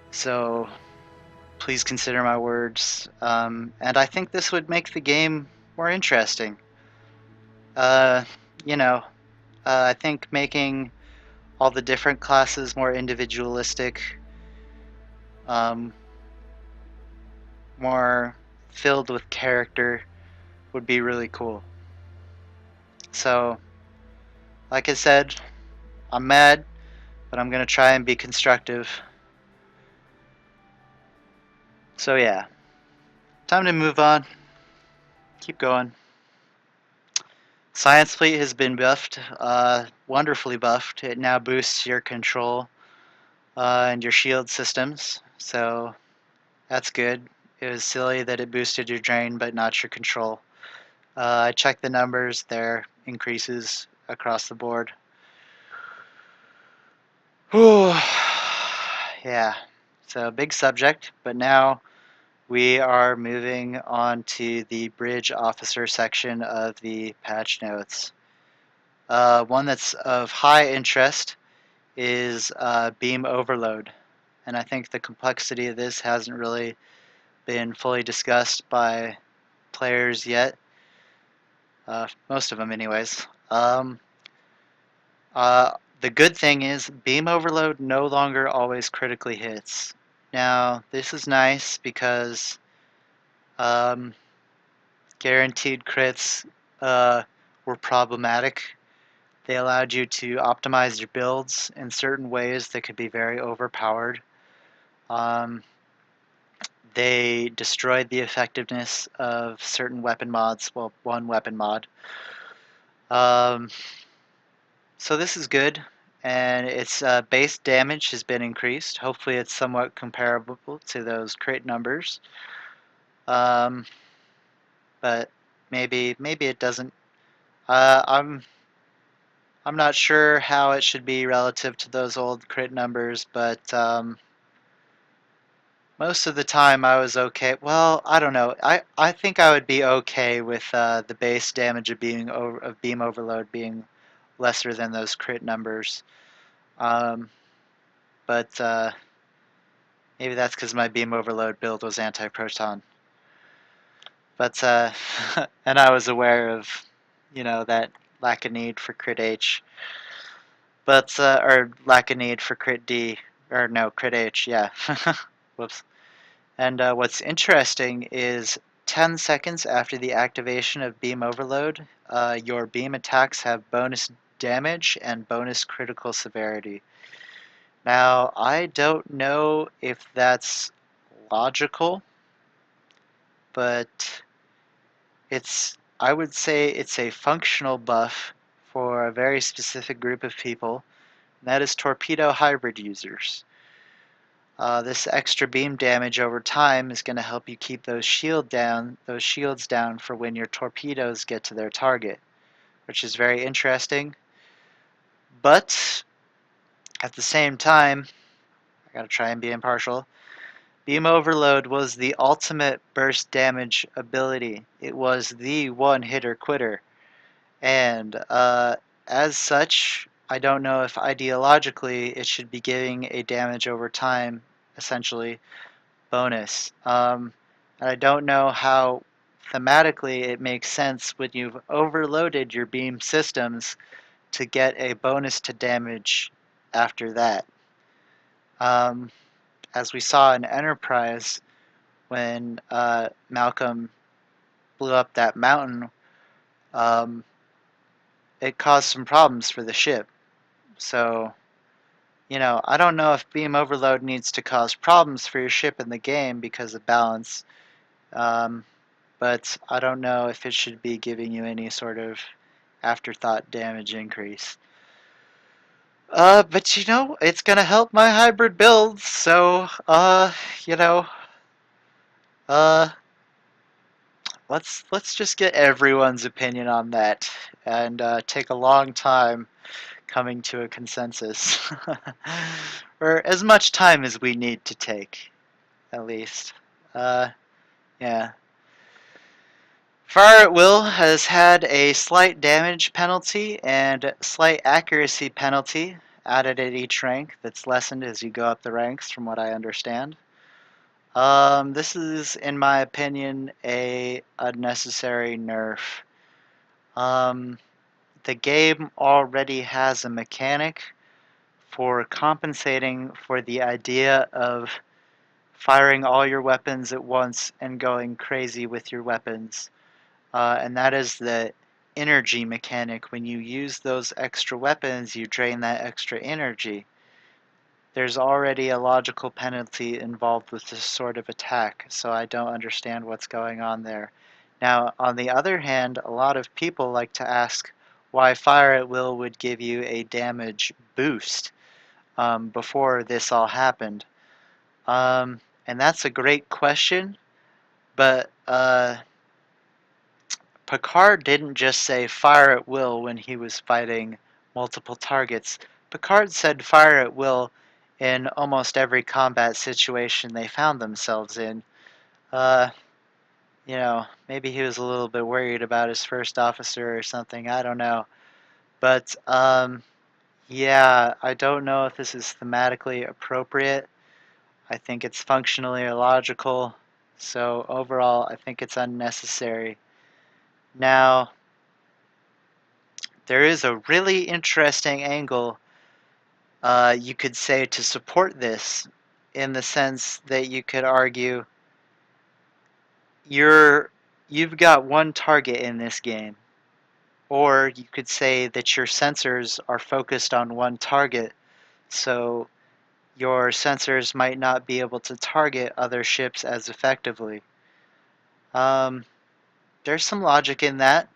So please consider my words. And I think this would make the game more interesting. Uh, you know, I think making all the different classes more individualistic, um, more filled with character would be really cool. So, like I said, I'm mad, but I'm going to try and be constructive. So yeah, time to move on. Keep going. Science Fleet has been buffed, wonderfully buffed. It now boosts your control and your shield systems, so that's good. It was silly that it boosted your drain but not your control. I checked the numbers, they're increases across the board. Whew. Yeah, so big subject, but now we are moving on to the bridge officer section of the patch notes. One that's of high interest is beam overload, and I think the complexity of this hasn't really been fully discussed by players yet. Most of them anyways. The good thing is beam overload no longer always critically hits. Now, this is nice because um, guaranteed crits were problematic. They allowed you to optimize your builds in certain ways that could be very overpowered. Um, they destroyed the effectiveness of certain weapon mods, well, one weapon mod. Um, so this is good, and its base damage has been increased. Hopefully it's somewhat comparable to those crit numbers. Um, but maybe it doesn't. I'm not sure how it should be relative to those old crit numbers, but most of the time I was okay. Well, I don't know. I think I would be okay with the base damage of beam overload being lesser than those crit numbers. Um, but maybe that's because my beam overload build was anti-proton. But and I was aware of, that lack of need for crit H. But or lack of need for crit D, or no, crit H. Yeah. Whoops. And what's interesting is 10 seconds after the activation of beam overload, your beam attacks have bonus damage and bonus critical severity. Now, I don't know if that's logical, but I would say it's a functional buff for a very specific group of people, and that is torpedo hybrid users. This extra beam damage over time is going to help you keep those shields down for when your torpedoes get to their target, which is very interesting. But at the same time, I gotta try and be impartial. Beam overload was the ultimate burst damage ability. It was the one hitter quitter. And as such, I don't know if ideologically it should be giving a damage over time, essentially, bonus. And I don't know how thematically it makes sense when you've overloaded your beam systems to get a bonus to damage after that. Um, as we saw in Enterprise, when Malcolm blew up that mountain, um, it caused some problems for the ship. So, I don't know if beam overload needs to cause problems for your ship in the game because of balance, um, but I don't know if it should be giving you any sort of afterthought damage increase. But it's gonna help my hybrid builds, so, you know, uh, let's just get everyone's opinion on that and take a long time coming to a consensus. Or as much time as we need to take, at least. Uh, yeah. Fire at Will has had a slight damage penalty and slight accuracy penalty added at each rank that's lessened as you go up the ranks, from what I understand. This is, in my opinion, a unnecessary nerf. Um, the game already has a mechanic for compensating for the idea of firing all your weapons at once and going crazy with your weapons. And that is the energy mechanic. When you use those extra weapons, you drain that extra energy. There's already a logical penalty involved with this sort of attack, so I don't understand what's going on there. Now, on the other hand, a lot of people like to ask why Fire at Will would give you a damage boost before this all happened. And that's a great question, but Picard didn't just say fire at will when he was fighting multiple targets. Picard said fire at will in almost every combat situation they found themselves in. Uh, maybe he was a little bit worried about his first officer or something. I don't know. But, yeah, I don't know if this is thematically appropriate. I think it's functionally illogical. So, overall, I think it's unnecessary. Now, there is a really interesting angle you could say to support this, in the sense that you could argue you've got one target in this game, or you could say that your sensors are focused on one target, so your sensors might not be able to target other ships as effectively. Um, there's some logic in that.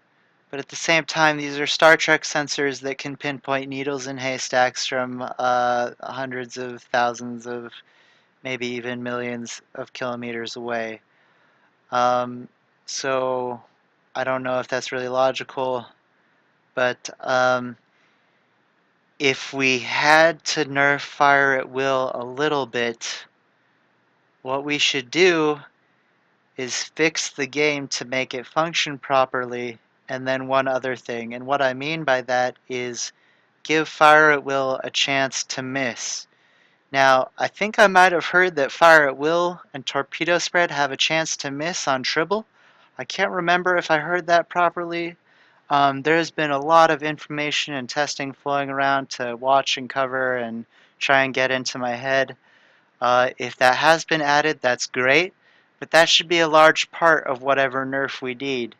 But at the same time, these are Star Trek sensors that can pinpoint needles in haystacks from hundreds of thousands of, maybe even millions of kilometers away. Um, so I don't know if that's really logical, but if we had to nerf fire at will a little bit, what we should do is fix the game to make it function properly, and then one other thing. And what I mean by that is give fire at will a chance to miss. Now, I think I might have heard that fire at will and torpedo spread have a chance to miss on Tribble. I can't remember if I heard that properly. There's been a lot of information and testing flowing around to watch and cover and try and get into my head. If that has been added, that's great, but that should be a large part of whatever nerf we need.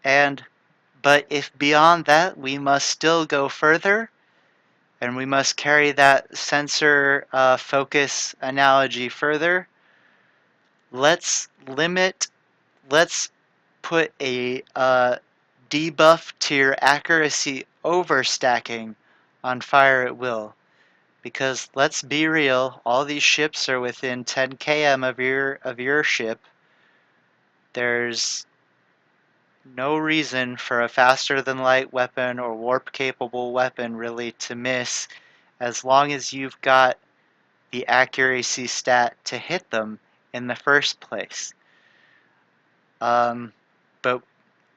But if beyond that we must still go further, and we must carry that sensor focus analogy further, let's limit, let's put a debuff to your accuracy overstacking on fire at will. Because let's be real, all these ships are within 10 km of your ship. There's no reason for a faster than light weapon or warp capable weapon really to miss, as long as you've got the accuracy stat to hit them in the first place. Um, but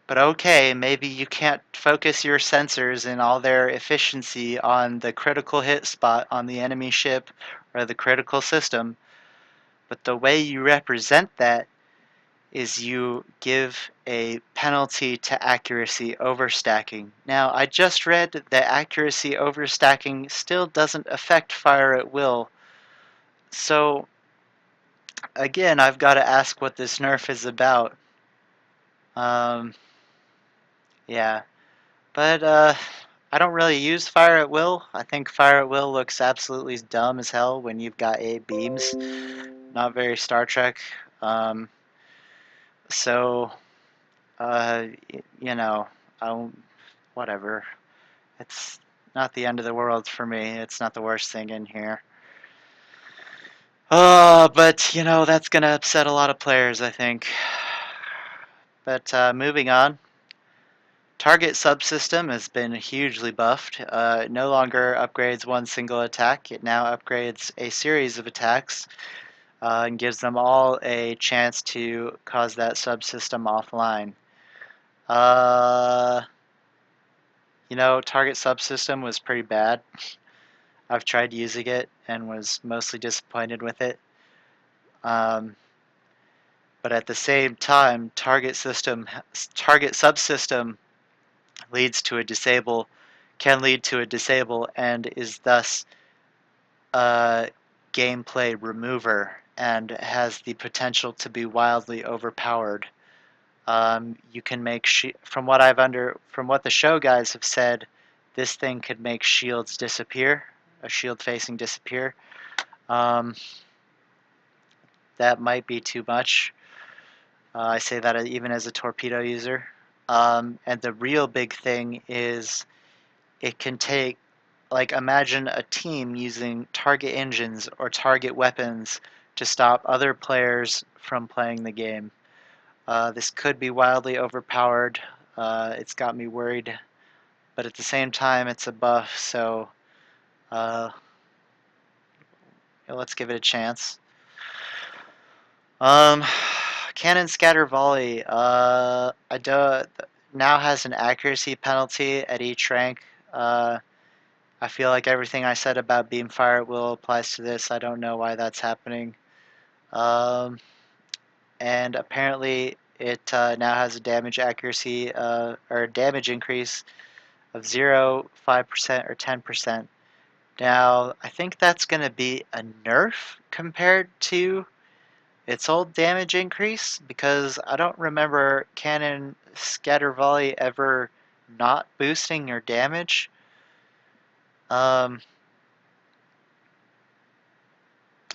but okay, maybe you can't focus your sensors and all their efficiency on the critical hit spot on the enemy ship or the critical system, but the way you represent that is you give a penalty to accuracy overstacking. Now, I just read that accuracy overstacking still doesn't affect fire at will, so again, I've got to ask what this nerf is about. Um, yeah. But I don't really use fire at will. I think fire at will looks absolutely dumb as hell when you've got 8 beams. Not very Star Trek. Um, so, you know, I whatever. It's not the end of the world for me. It's not the worst thing in here. But you know that's gonna upset a lot of players, I think. But moving on. Target subsystem has been hugely buffed. It no longer upgrades one single attack. It now upgrades a series of attacks and gives them all a chance to cause that subsystem offline. Uh, you know, target subsystem was pretty bad. I've tried using it and was mostly disappointed with it. Um, but at the same time, target subsystem leads to a disable, can lead to a disable, and is thus a gameplay remover and has the potential to be wildly overpowered. You can make from what from what the show guys have said, this thing could make shields disappear, a shield facing disappear. Um, that might be too much. I say that even as a torpedo user. And the real big thing is it can take, like, imagine a team using target engines or target weapons to stop other players from playing the game. This could be wildly overpowered. It's got me worried, but at the same time, it's a buff, so uh, let's give it a chance. Um, Cannon Scatter Volley. I do now has an accuracy penalty at each rank. I feel like everything I said about beam fire at will applies to this. I don't know why that's happening. Um, and apparently it now has a damage accuracy or damage increase of 0, 5%, or 10%. Now, I think that's going to be a nerf compared to its old damage increase because I don't remember Cannon Scatter Volley ever not boosting your damage. Um,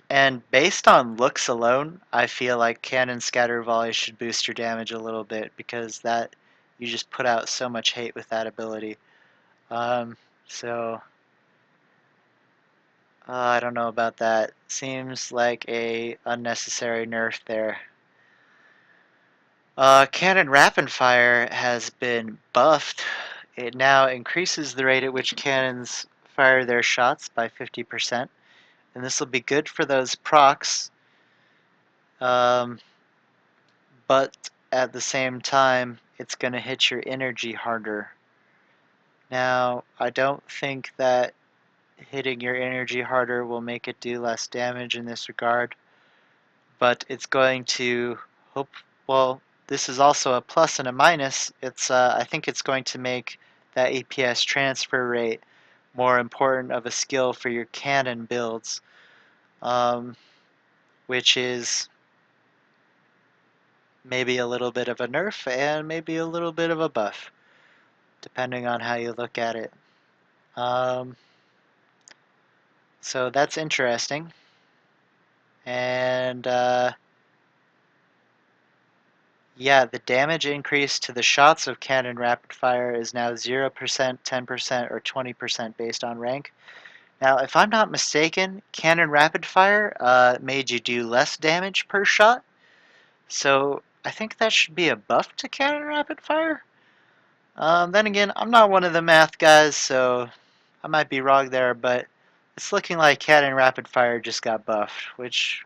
And based on looks alone, I feel like Cannon Scatter Volley should boost your damage a little bit because that you just put out so much hate with that ability. So I don't know about that. Seems like a unnecessary nerf there. Cannon Rapid Fire has been buffed. It now increases the rate at which cannons fire their shots by 50%, and this will be good for those procs. But at the same time, it's going to hit your energy harder. Now, I don't think that hitting your energy harder will make it do less damage in this regard, but it's going to well, this is also a plus and a minus. I think it's going to make that EPS transfer rate more important of a skill for your cannon builds, um, which is maybe a little bit of a nerf and maybe a little bit of a buff, depending on how you look at it. Um, so that's interesting. And yeah, the damage increase to the shots of Cannon Rapid Fire is now 0%, 10%, or 20% based on rank. Now, if I'm not mistaken, Cannon Rapid Fire made you do less damage per shot. So I think that should be a buff to Cannon Rapid Fire. Then again, I'm not one of the math guys, so I might be wrong there, but it's looking like Cannon Rapid Fire just got buffed, which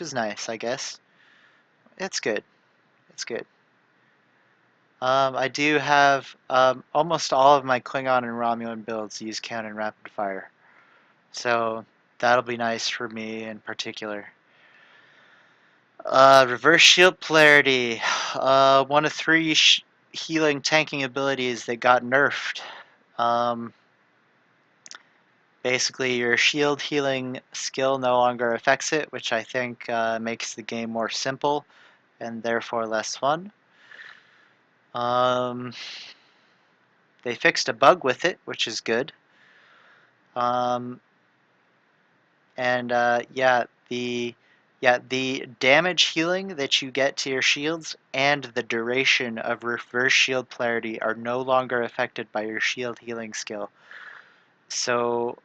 is nice, I guess. It's good. It's good. I do have almost all of my Klingon and Romulan builds use Cannon Rapid Fire, so that'll be nice for me in particular. Reverse Shield Polarity, one of three healing tanking abilities that got nerfed. Um, Basically, your shield healing skill no longer affects it, which I think makes the game more simple and therefore less fun. They fixed a bug with it, which is good. Um, and the damage healing that you get to your shields and the duration of reverse shield polarity are no longer affected by your shield healing skill. So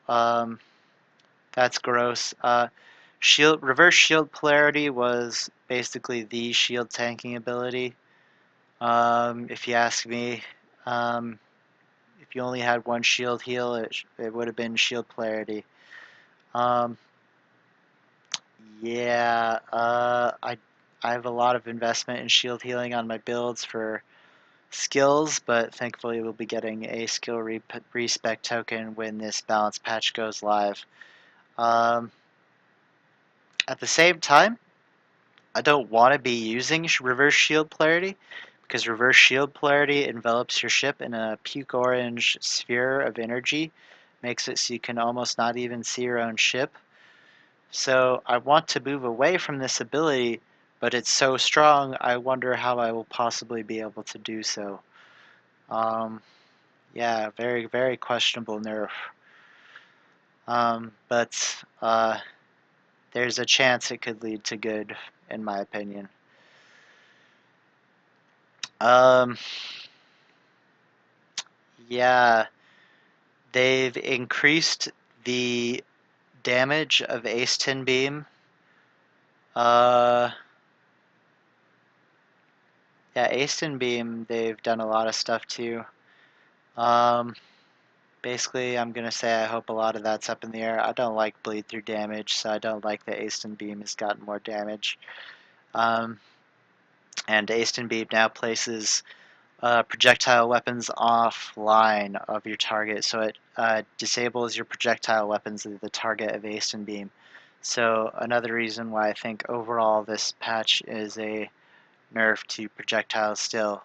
that's gross. Reverse shield polarity was basically the shield tanking ability. If you ask me, if you only had one shield heal, it would have been shield polarity. Um, yeah, I have a lot of investment in shield healing on my builds for skills, but thankfully we'll be getting a skill respec token when this balance patch goes live. Um, at the same time, I don't want to be using reverse shield polarity because reverse shield polarity envelops your ship in a puke orange sphere of energy, makes it so you can almost not even see your own ship. So I want to move away from this ability, but it's so strong, I wonder how I will possibly be able to do so. Yeah, very, very questionable nerf. But there's a chance it could lead to good, in my opinion. Um, yeah, they've increased the damage of Ace 10 Beam. Yeah, Ace 10 Beam, they've done a lot of stuff too. Basically, I'm going to say I hope a lot of that's up in the air. I don't like bleed through damage, so I don't like that Ace 10 Beam has gotten more damage. And Ace 10 Beam now places projectile weapons offline of your target, so it disables your projectile weapons at the target of Ace 10 Beam. So another reason why I think overall this patch is a nerf to projectiles still.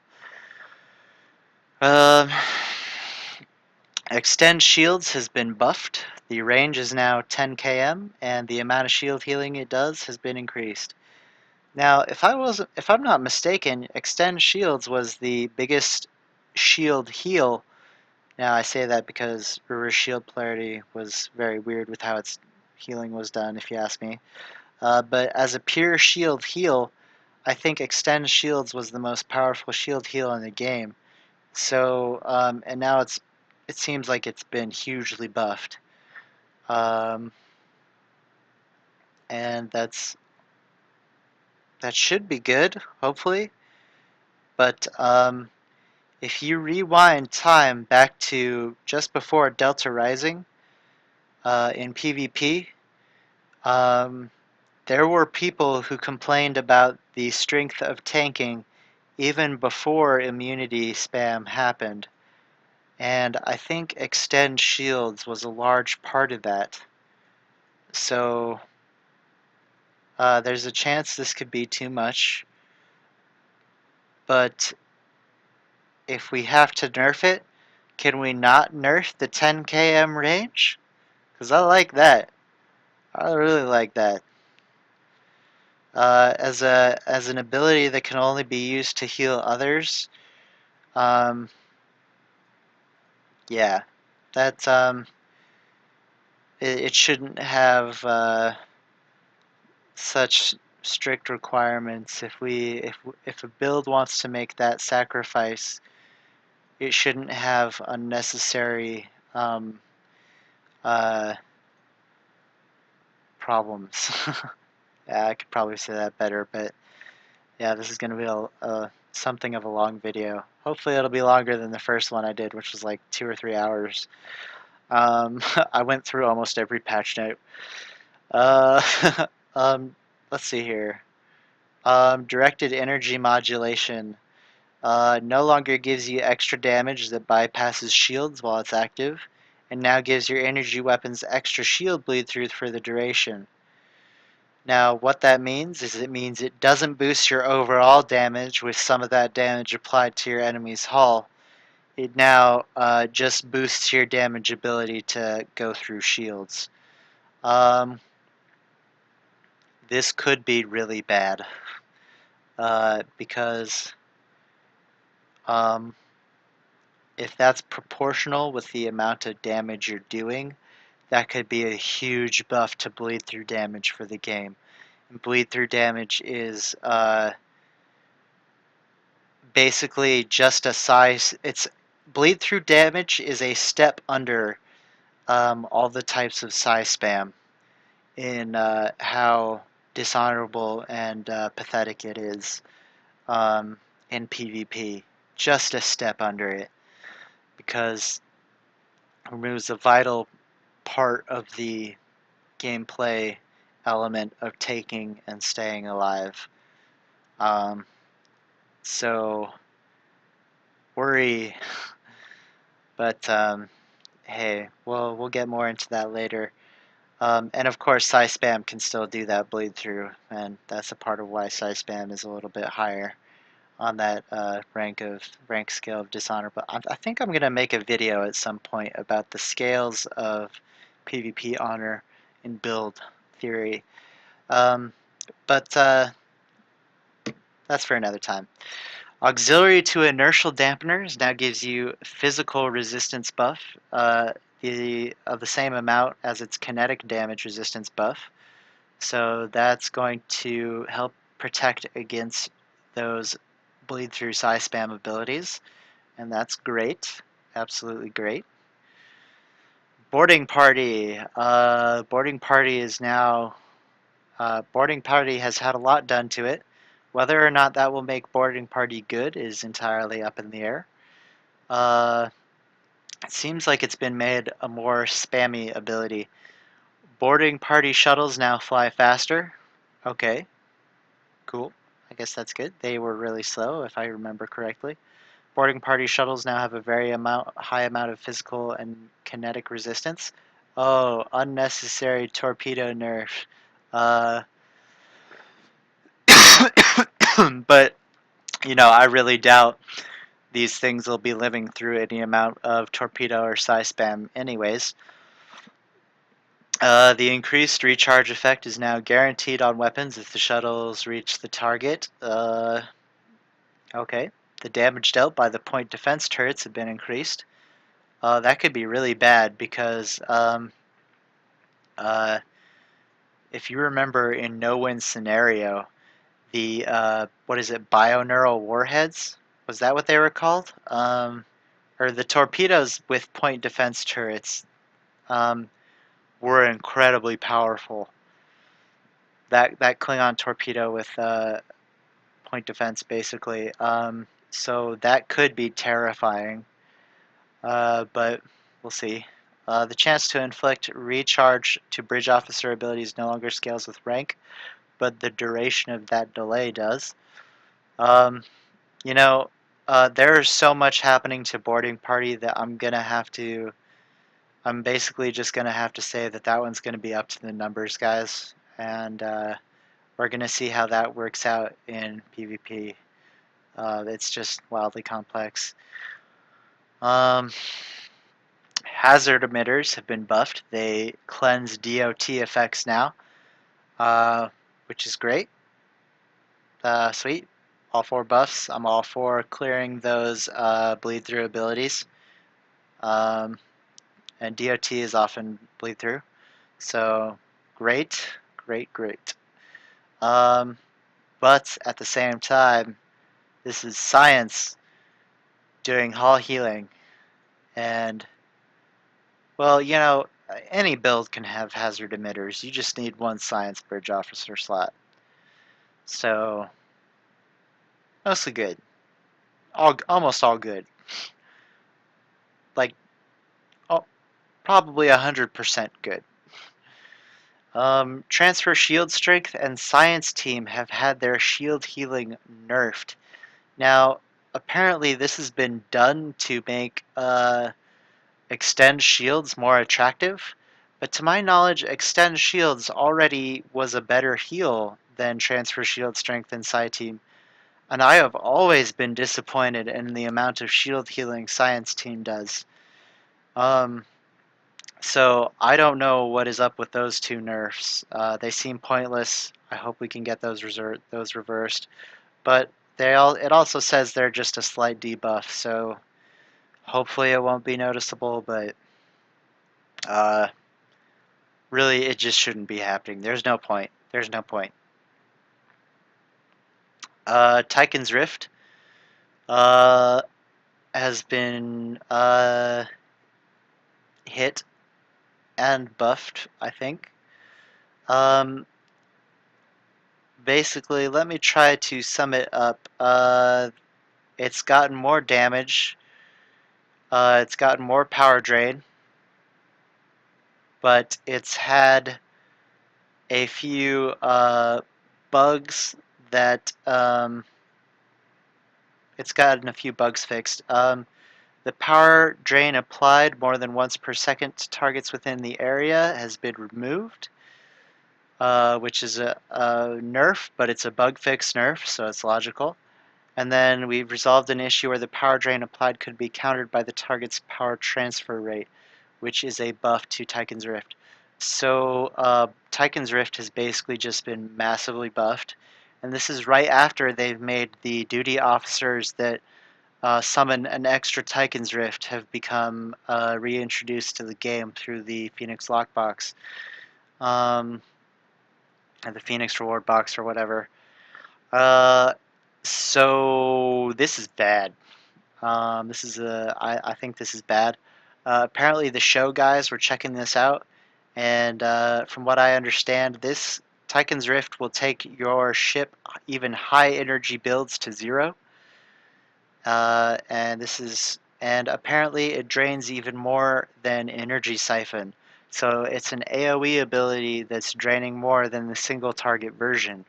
Extend shields has been buffed. The range is now 10 km, and the amount of shield healing it does has been increased. Now, if I'm not mistaken, extend shields was the biggest shield heal. Now I say that because reverse shield polarity was very weird with how its healing was done, if you ask me. But as a pure shield heal, I think extend shields was the most powerful shield heal in the game. So, and now it seems like it's been hugely buffed. And that should be good, hopefully. But if you rewind time back to just before Delta Rising in PvP, there were people who complained about the strength of tanking even before immunity spam happened. And I think extend shields was a large part of that. So there's a chance this could be too much. But if we have to nerf it, can we not nerf the 10 km range? Because I like that. I really like that. As an ability that can only be used to heal others. Yeah, that it shouldn't have such strict requirements. If a build wants to make that sacrifice, it shouldn't have unnecessary uh, problems. Yeah, I could probably say that better, but yeah, this is going to be something of a long video. Hopefully it'll be longer than the first one I did, which was like 2 or 3 hours. I went through almost every patch note. Uh, let's see here. Directed energy modulation no longer gives you extra damage that bypasses shields while it's active, and now gives your energy weapons extra shield bleed through for the duration. Now, what that means is it means it doesn't boost your overall damage with some of that damage applied to your enemy's hull. It now just boosts your damage ability to go through shields. This could be really bad because if that's proportional with the amount of damage you're doing, that could be a huge buff to bleed through damage for the game. And bleed through damage is basically just a size. It's bleed through damage is a step under all the types of size spam in how dishonorable and pathetic it is in PvP. Just a step under it because it removes a vital part of the gameplay element of taking and staying alive. Um, so worry, but hey, we'll get more into that later. And of course, size spam can still do that bleed through, and that's a part of why size spam is a little bit higher on that rank scale of dishonor. But I think I'm gonna make a video at some point about the scales of PvP honor in build theory. Um, but that's for another time. Auxiliary to inertial dampeners now gives you physical resistance buff, of the same amount as its kinetic damage resistance buff. So that's going to help protect against those bleed through size spam abilities, and that's great, absolutely great. Boarding party. Boarding party is now. Boarding party has had a lot done to it. Whether or not that will make boarding party good is entirely up in the air. It seems like it's been made a more spammy ability. Boarding party shuttles now fly faster. Okay, cool. I guess that's good. They were really slow, if I remember correctly. Boarding party shuttles now have a very high amount of physical and kinetic resistance. Oh, unnecessary torpedo nerf. Uh, but, I really doubt these things will be living through any amount of torpedo or size spam anyways. The increased recharge effect is now guaranteed on weapons if the shuttles reach the target. Okay. The damage dealt by the point defense turrets have been increased. That could be really bad because uh, if you remember in No Win Scenario, the what is it, bioneural warheads? Was that what they were called? Or the torpedoes with point defense turrets um, were incredibly powerful. That Klingon torpedo with point defense, basically. So that could be terrifying, but we'll see. The chance to inflict recharge to bridge officer abilities no longer scales with rank, but the duration of that delay does. Um, you know, there's so much happening to boarding party that I'm basically just gonna have to say that that one's gonna be up to the numbers, guys, and we're gonna see how that works out in PvP. It's just wildly complex. Um, Hazard emitters have been buffed. They cleanse DOT effects now, which is great. Sweet. All four buffs. I'm all for clearing those bleed through abilities. Um, and DOT is often bleed through. So great, great, great. Um, but at the same time, this is science doing hull healing. And, well, any build can have hazard emitters. You just need one science bridge officer slot. So, mostly good. Almost all good. Like, oh, probably 100% good. Transfer Shield Strength and Science Team have had their shield healing nerfed. Now, apparently this has been done to make Extend Shields more attractive, but to my knowledge, Extend Shields already was a better heal than Transfer Shield Strength and Sci Team, and I have always been disappointed in the amount of shield healing Science Team does. So I don't know what is up with those two nerfs. They seem pointless. I hope we can get those reversed. But it also says they're just a slight debuff, so hopefully it won't be noticeable. But uh, really, it just shouldn't be happening. There's no point. There's no point. Tychon's Rift has been hit and buffed, I think. Basically, let me try to sum it up. It's gotten more damage. It's gotten more power drain. But it's had a few bugs that it's gotten a few bugs fixed. The power drain applied more than once per second to targets within the area has been removed, which is a nerf, but it's a bug fix nerf, so it's logical. And then we've resolved an issue where the power drain applied could be countered by the target's power transfer rate, which is a buff to Tychon's Rift. So Tychon's Rift has basically just been massively buffed, and this is right after they've made the duty officers that summon an extra Tychon's Rift have become reintroduced to the game through the Phoenix Lockbox, and the Phoenix Reward Box or whatever. So this is bad. I think this is bad. Apparently the show guys were checking this out, and from what I understand, this Tychon's Rift will take your ship even high energy builds to 0. And apparently it drains even more than Energy Siphon. So it's an AoE ability that's draining more than the single target version.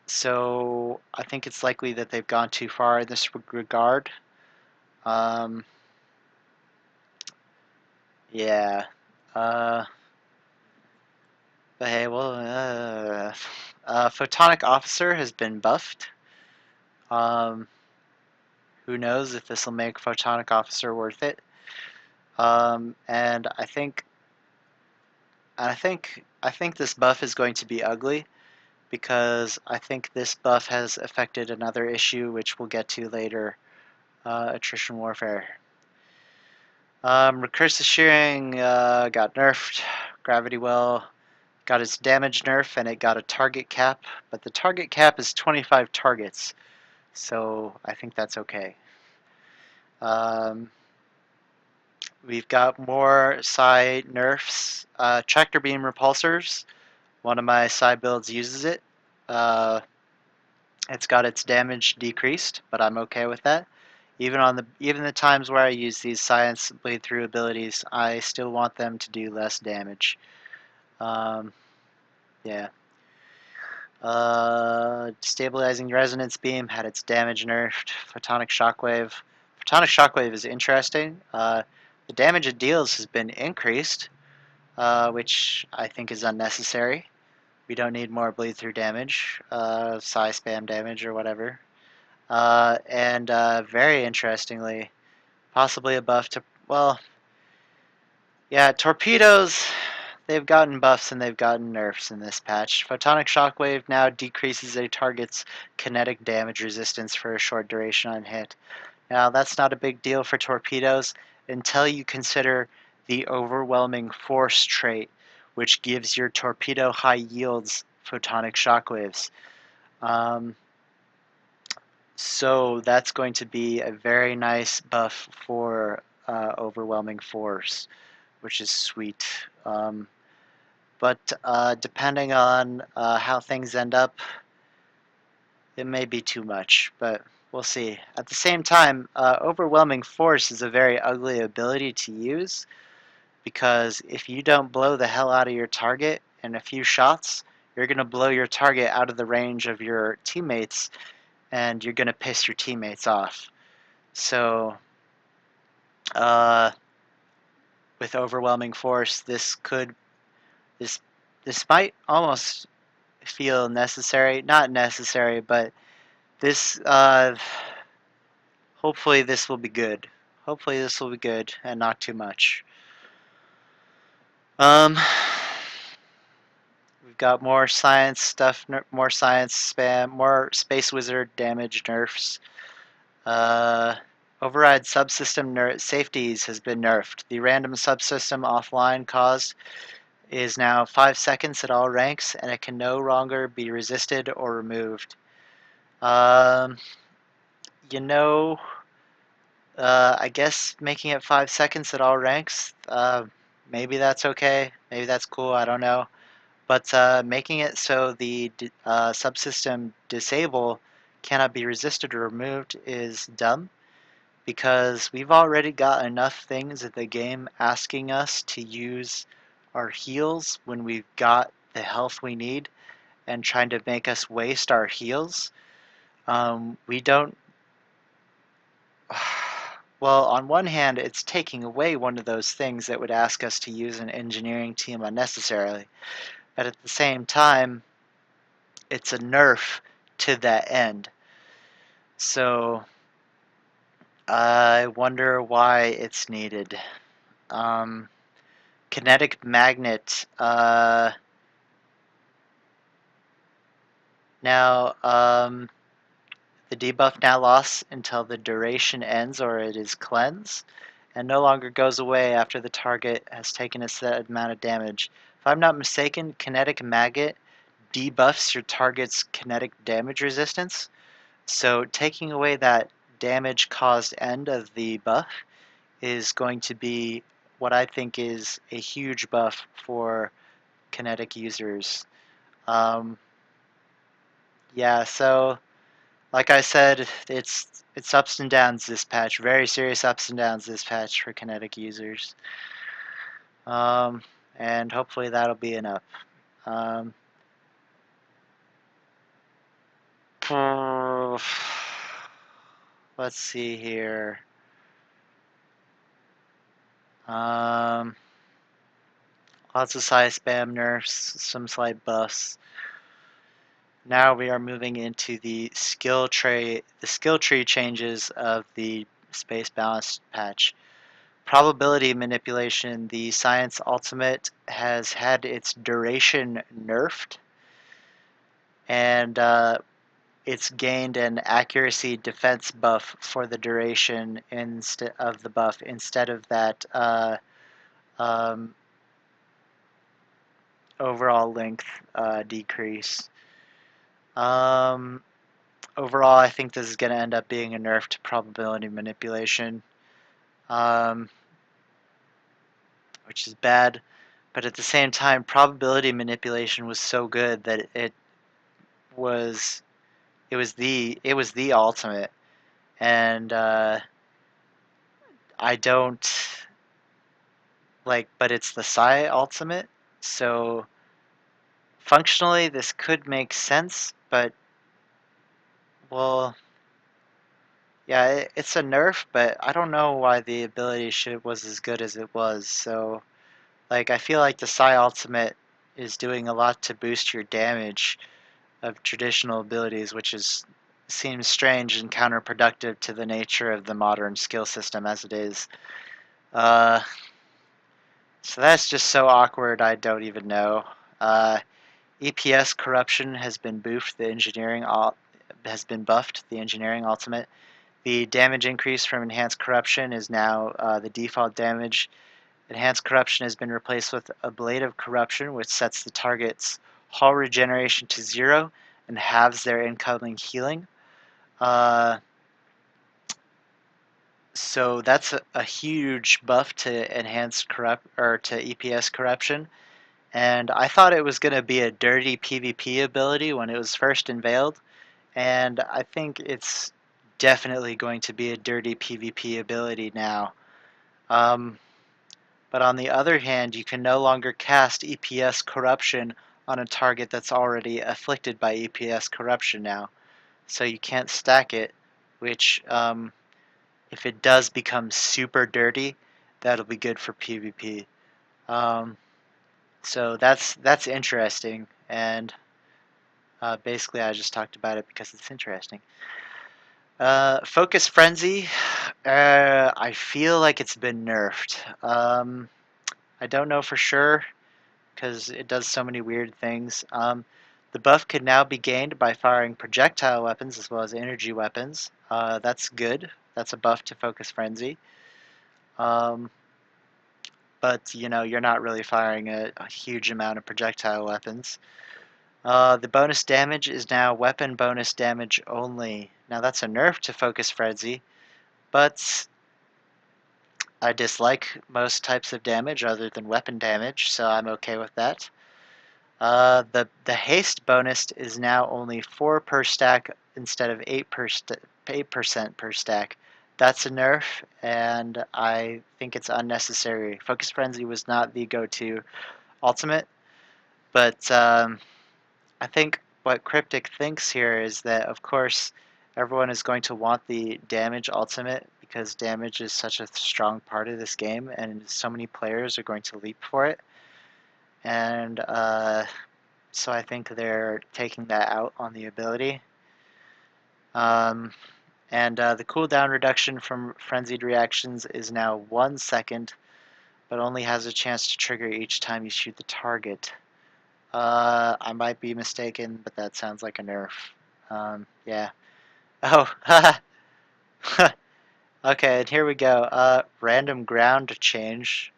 So I think it's likely that they've gone too far in this regard. Yeah. But hey, well, Photonic Officer has been buffed. Who knows if this will make Photonic Officer worth it? And I think this buff is going to be ugly, because I think this buff has affected another issue which we'll get to later, attrition warfare. Recursive shearing got nerfed. Gravity well got its damage nerf, and it got a target cap, but the target cap is 25 targets, so I think that's okay. We've got more Psi nerfs. Tractor beam repulsors. One of my Psi builds uses it. It's got its damage decreased, but I'm okay with that. Even the times where I use these science bleed through abilities, I still want them to do less damage. Yeah. Stabilizing resonance beam had its damage nerfed. Photonic shockwave. Photonic shockwave is interesting. The damage it deals has been increased, which I think is unnecessary. We don't need more bleed through damage, psi spam damage or whatever. And very interestingly, possibly a buff to, well, yeah, torpedoes, they've gotten buffs and they've gotten nerfs in this patch. Photonic Shockwave now decreases a target's kinetic damage resistance for a short duration on hit. Now, that's not a big deal for torpedoes until you consider the overwhelming force trait, which gives your torpedo high yields photonic shockwaves. So that's going to be a very nice buff for overwhelming force, which is sweet. But depending on how things end up, it may be too much. But we'll see. At the same time, overwhelming force is a very ugly ability to use, because if you don't blow the hell out of your target in a few shots, you're going to blow your target out of the range of your teammates, and you're going to piss your teammates off. So, with overwhelming force, this might almost feel necessary. Not necessary, but this, hopefully this will be good. Hopefully this will be good and not too much. We've got more science stuff, more science spam, more Space Wizard damage nerfs. Override subsystem safeties has been nerfed. The random subsystem offline caused is now 5 seconds at all ranks, and it can no longer be resisted or removed. You know, I guess making it 5 seconds at all ranks, maybe that's okay. Maybe that's cool. I don't know. But making it so the subsystem disable cannot be resisted or removed is dumb, because we've already got enough things in the game asking us to use our heals when we've got the health we need and trying to make us waste our heals. We don't. Well, on one hand, it's taking away one of those things that would ask us to use an engineering team unnecessarily. But at the same time, it's a nerf to that end. So I wonder why it's needed. Kinetic magnet. Now, the debuff now lasts until the duration ends or it is cleansed, and no longer goes away after the target has taken a set amount of damage. If I'm not mistaken, kinetic magnet debuffs your target's kinetic damage resistance. So taking away that damage caused end of the buff is going to be what I think is a huge buff for kinetic users. Yeah, so like I said, it's ups and downs this patch. Very serious ups and downs this patch for kinetic users. And hopefully that'll be enough. Um, let's see here. Lots of size spam nerfs, some slight buffs. Now we are moving into the skill tree changes of the space balance patch. Probability manipulation, the science ultimate has had its duration nerfed, and it's gained an accuracy defense buff for the duration instead of the buff, instead of that um, overall length decrease. Overall, I think this is going to end up being a nerf to probability manipulation, which is bad. But at the same time, probability manipulation was so good that it was the ultimate, and I don't like, but it's the Psi ultimate, so functionally this could make sense, but well, yeah, it's a nerf, but I don't know why the ability was as good as it was. So like, I feel like the Psi ultimate is doing a lot to boost your damage of traditional abilities, which seems strange and counterproductive to the nature of the modern skill system as it is. So that's just so awkward, I don't even know. EPS corruption has been buffed. The engineering ultimate. The damage increase from enhanced corruption is now the default damage. Enhanced corruption has been replaced with ablative corruption, which sets the target's hull regeneration to 0 and halves their incoming healing. So that's a huge buff to enhanced to EPS corruption, and I thought it was going to be a dirty PvP ability when it was first unveiled, and I think it's definitely going to be a dirty PvP ability now. But on the other hand, you can no longer cast EPS corruption on a target that's already afflicted by EPS corruption now. So you can't stack it, which if it does become super dirty, that'll be good for PvP. So that's interesting, and basically I just talked about it because it's interesting. Focus Frenzy, I feel like it's been nerfed. I don't know for sure because it does so many weird things. The buff can now be gained by firing projectile weapons as well as energy weapons. That's good. That's a buff to Focus Frenzy. But you know, you're not really firing a huge amount of projectile weapons. The bonus damage is now weapon bonus damage only. Now that's a nerf to Focus Frenzy, but I dislike most types of damage other than weapon damage, so I'm okay with that. The haste bonus is now only 4 per stack instead of 8% per stack. That's a nerf, and I think it's unnecessary. Focus Frenzy was not the go-to ultimate, but I think what Cryptic thinks here is that, of course, everyone is going to want the damage ultimate because damage is such a strong part of this game, and so many players are going to leap for it. And so I think they're taking that out on the ability. And the cooldown reduction from frenzied reactions is now 1 second, but only has a chance to trigger each time you shoot the target. I might be mistaken, but that sounds like a nerf. Yeah. Oh, okay, and here we go. Random ground change.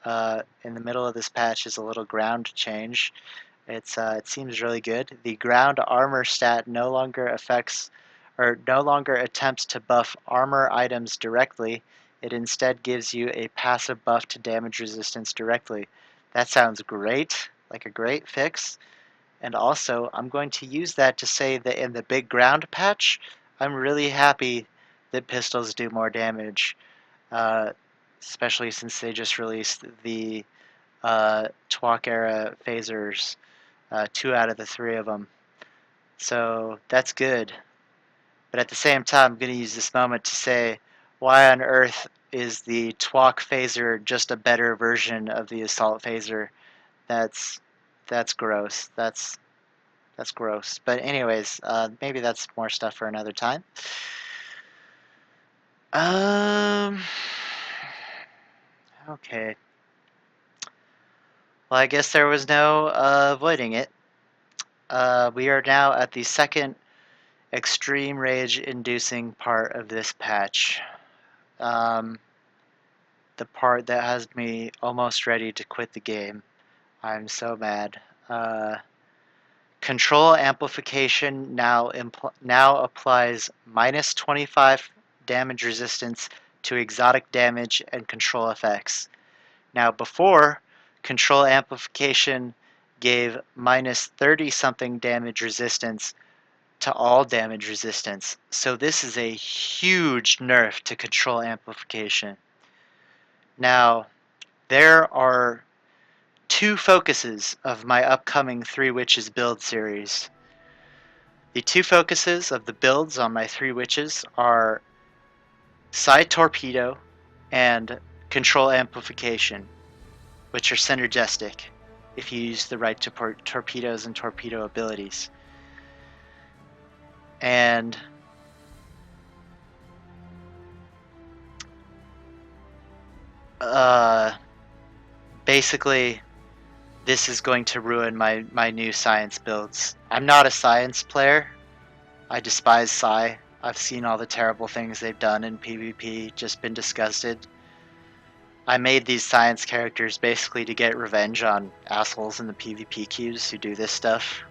In the middle of this patch is a little ground change. It seems really good. The ground armor stat no longer attempts to buff armor items directly. It instead gives you a passive buff to damage resistance directly. That sounds great, like a great fix. And also, I'm going to use that to say that in the big ground patch, I'm really happy that pistols do more damage, especially since they just released the TWAC era phasers, 2 out of the 3 of them. So that's good. But at the same time, I'm going to use this moment to say, why on earth is the TWAC phaser just a better version of the assault phaser? That's gross. That's gross. But anyways, maybe that's more stuff for another time. Okay. Well, I guess there was no avoiding it. We are now at the second extreme rage-inducing part of this patch. The part that has me almost ready to quit the game. I'm so mad. Control amplification now applies minus 25 damage resistance to exotic damage and control effects. Now before, control amplification gave minus 30 something damage resistance to all damage resistance. So this is a huge nerf to control amplification. Now, there are 2 focuses of my upcoming 3 Witches build series. The 2 focuses of the builds on my 3 Witches are side torpedo and control amplification, which are synergistic if you use the right torpedoes and torpedo abilities. And basically, this is going to ruin my new science builds. I'm not a science player. I despise Psi. I've seen all the terrible things they've done in PvP, just been disgusted. I made these science characters basically to get revenge on assholes in the PvP queues who do this stuff.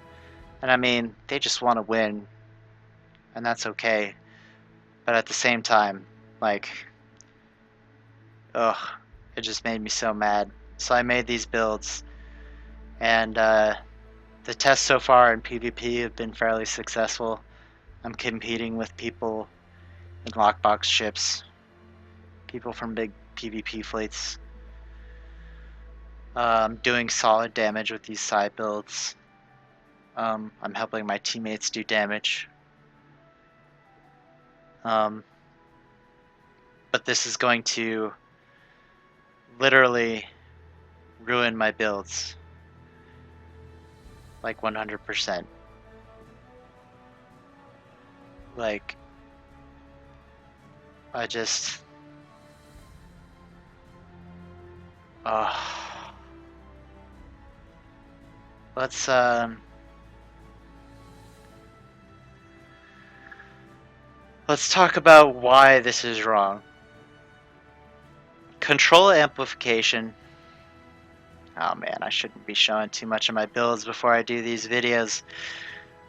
And I mean, they just want to win, and that's okay. But at the same time, like, ugh, it just made me so mad. So I made these builds, and the tests so far in PvP have been fairly successful. I'm competing with people and lockbox ships, people from big PvP fleets. Doing solid damage with these side builds. I'm helping my teammates do damage. But this is going to literally ruin my builds. Like 100%. Like, I just... let's talk about why this is wrong. Control amplification. Oh man, I shouldn't be showing too much of my builds before I do these videos.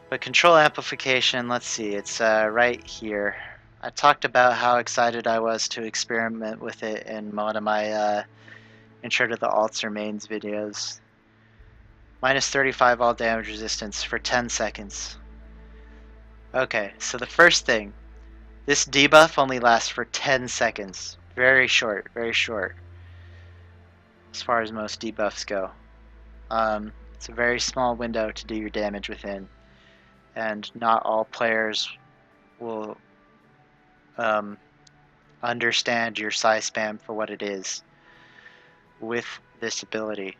But control amplification, let's see, it's right here. I talked about how excited I was to experiment with it in one of my Intro to the Alts or Mains videos. Minus 35 all damage resistance for 10 seconds. Okay, so the first thing, this debuff only lasts for 10 seconds. Very short, as far as most debuffs go. It's a very small window to do your damage within, and not all players will understand your size spam for what it is with this ability,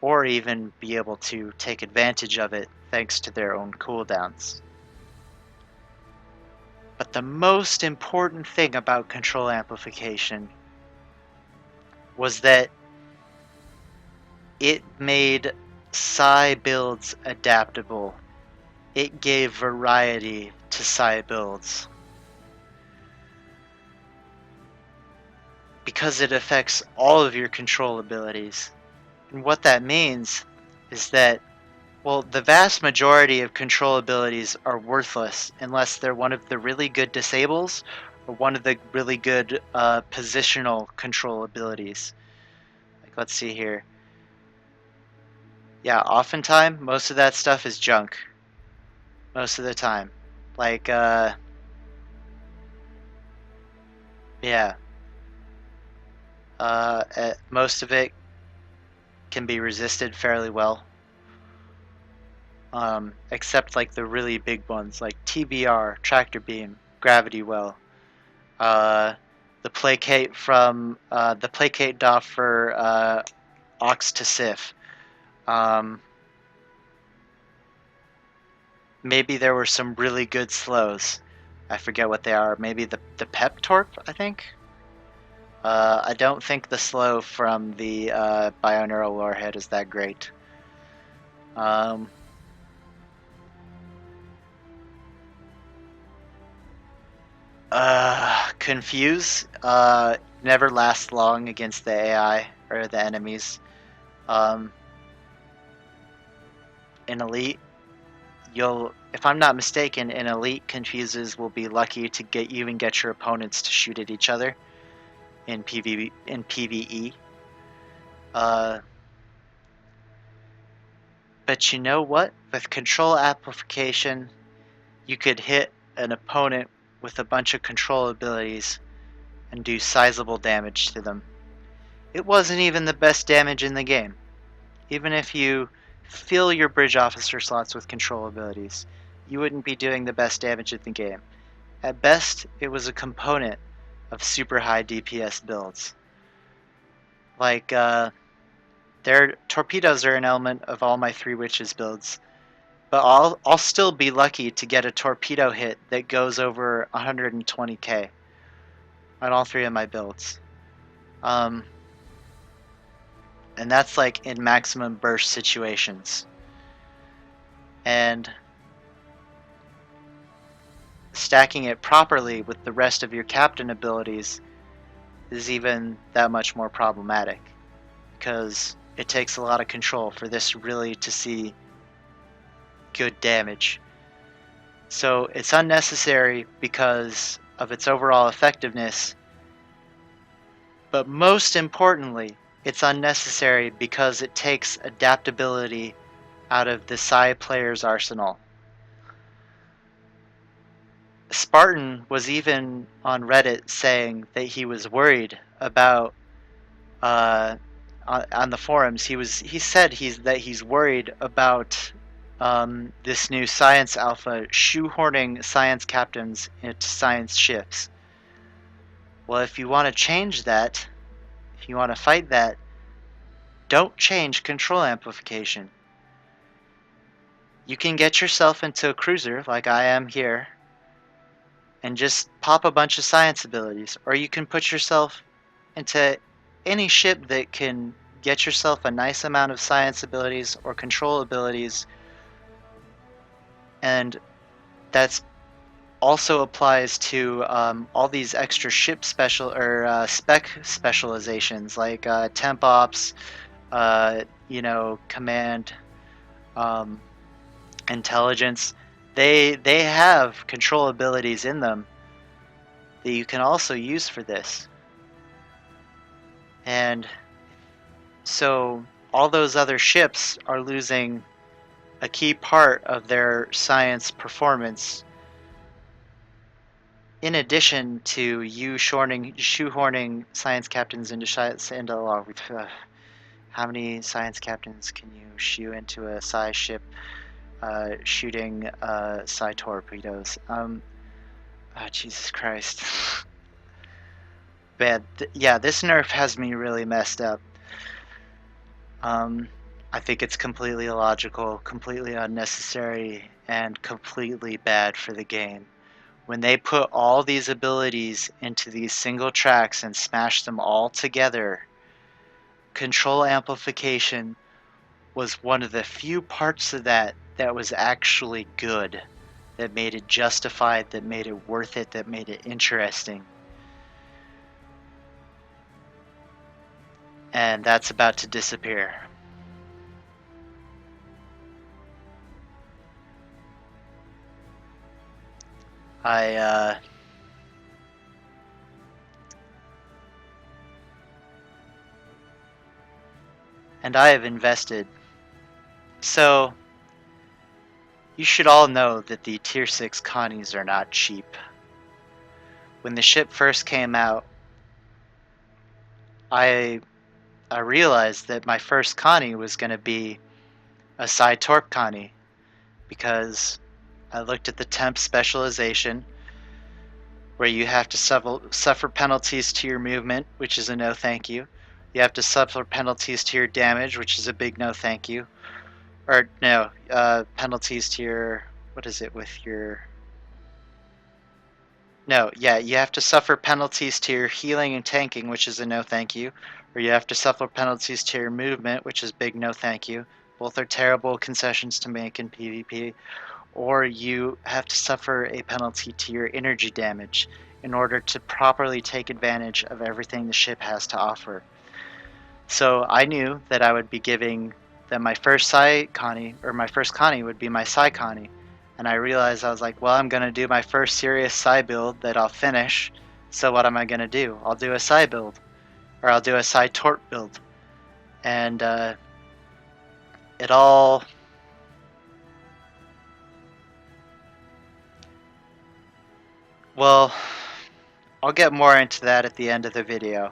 or even be able to take advantage of it thanks to their own cooldowns. But the most important thing about control amplification was that it made Psi builds adaptable. It gave variety to Psi builds. Because it affects all of your control abilities. And what that means is that, well, the vast majority of control abilities are worthless unless they're one of the really good disables or one of the really good positional control abilities. Like, let's see here. Yeah, oftentimes, most of that stuff is junk. Most of the time. Like, yeah. Most of it can be resisted fairly well. Except like the really big ones, like TBR, Tractor Beam, Gravity Well. The Placate from, the Placate Doff for Ox to Sif. Maybe there were some really good slows. I forget what they are. Maybe the Pep Torp, I think? I don't think the slow from the Bioneural Warhead is that great. Confuse never lasts long against the AI or the enemies. In Elite, if I'm not mistaken, in Elite, Confuses will be lucky to get your opponents to shoot at each other in PvE. But you know what? With control amplification, you could hit an opponent with a bunch of control abilities and do sizable damage to them. It wasn't even the best damage in the game. Even if you fill your bridge officer slots with control abilities, you wouldn't be doing the best damage in the game. At best, it was a component of super high DPS builds. Like, their torpedoes are an element of all my 3 Witches builds, but I'll still be lucky to get a torpedo hit that goes over 120k on all 3 of my builds. And that's like in maximum burst situations. And stacking it properly with the rest of your captain abilities is even that much more problematic, because it takes a lot of control for this really to see good damage. So it's unnecessary because of its overall effectiveness, but most importantly, it's unnecessary because it takes adaptability out of the Psi player's arsenal. Spartan was even on Reddit saying that he was worried about on the forums. He said he's worried about this new science alpha shoehorning science captains into science ships. Well, if you want to change that, if you want to fight that, don't change control amplification. You can get yourself into a cruiser like I am here and just pop a bunch of science abilities, or you can put yourself into any ship that can get yourself a nice amount of science abilities or control abilities, and that's also applies to all these extra ship special or spec specializations like temp ops, command, um, intelligence. They have control abilities in them that you can also use for this. And so all those other ships are losing a key part of their science performance, in addition to you shoehorning science captains into law. How many science captains can you shoe into a psi ship shooting psi torpedoes? Oh, Jesus Christ. Bad. Yeah, this nerf has me really messed up. I think it's completely illogical, completely unnecessary, and completely bad for the game. When they put all these abilities into these single tracks and smash them all together, control amplification was one of the few parts of that that was actually good, that made it justified, that made it worth it, that made it interesting. And that's about to disappear. And I have invested. So, you should all know that the Tier 6 Connies are not cheap. When the ship first came out, I realized that my first Connie was going to be a Psi Torp Connie, because I looked at the temp specialization, where you have to suffer penalties to your movement, which is a no thank you. You have to suffer penalties to your damage, which is a big no thank you. Or no, penalties to your, what is it with your... No, yeah, you have to suffer penalties to your healing and tanking, which is a no thank you. Or you have to suffer penalties to your movement, which is big no thank you. Both are terrible concessions to make in PvP. Or you have to suffer a penalty to your energy damage in order to properly take advantage of everything the ship has to offer. So I knew that I would be giving that my first Psi Connie, or my first Connie would be my Psi Connie. And I realized, I was like, well, I'm going to do my first serious Psi build that I'll finish. So what am I going to do? I'll do a Psi build. Or I'll do a Psi Torp build. And it all... Well, I'll get more into that at the end of the video.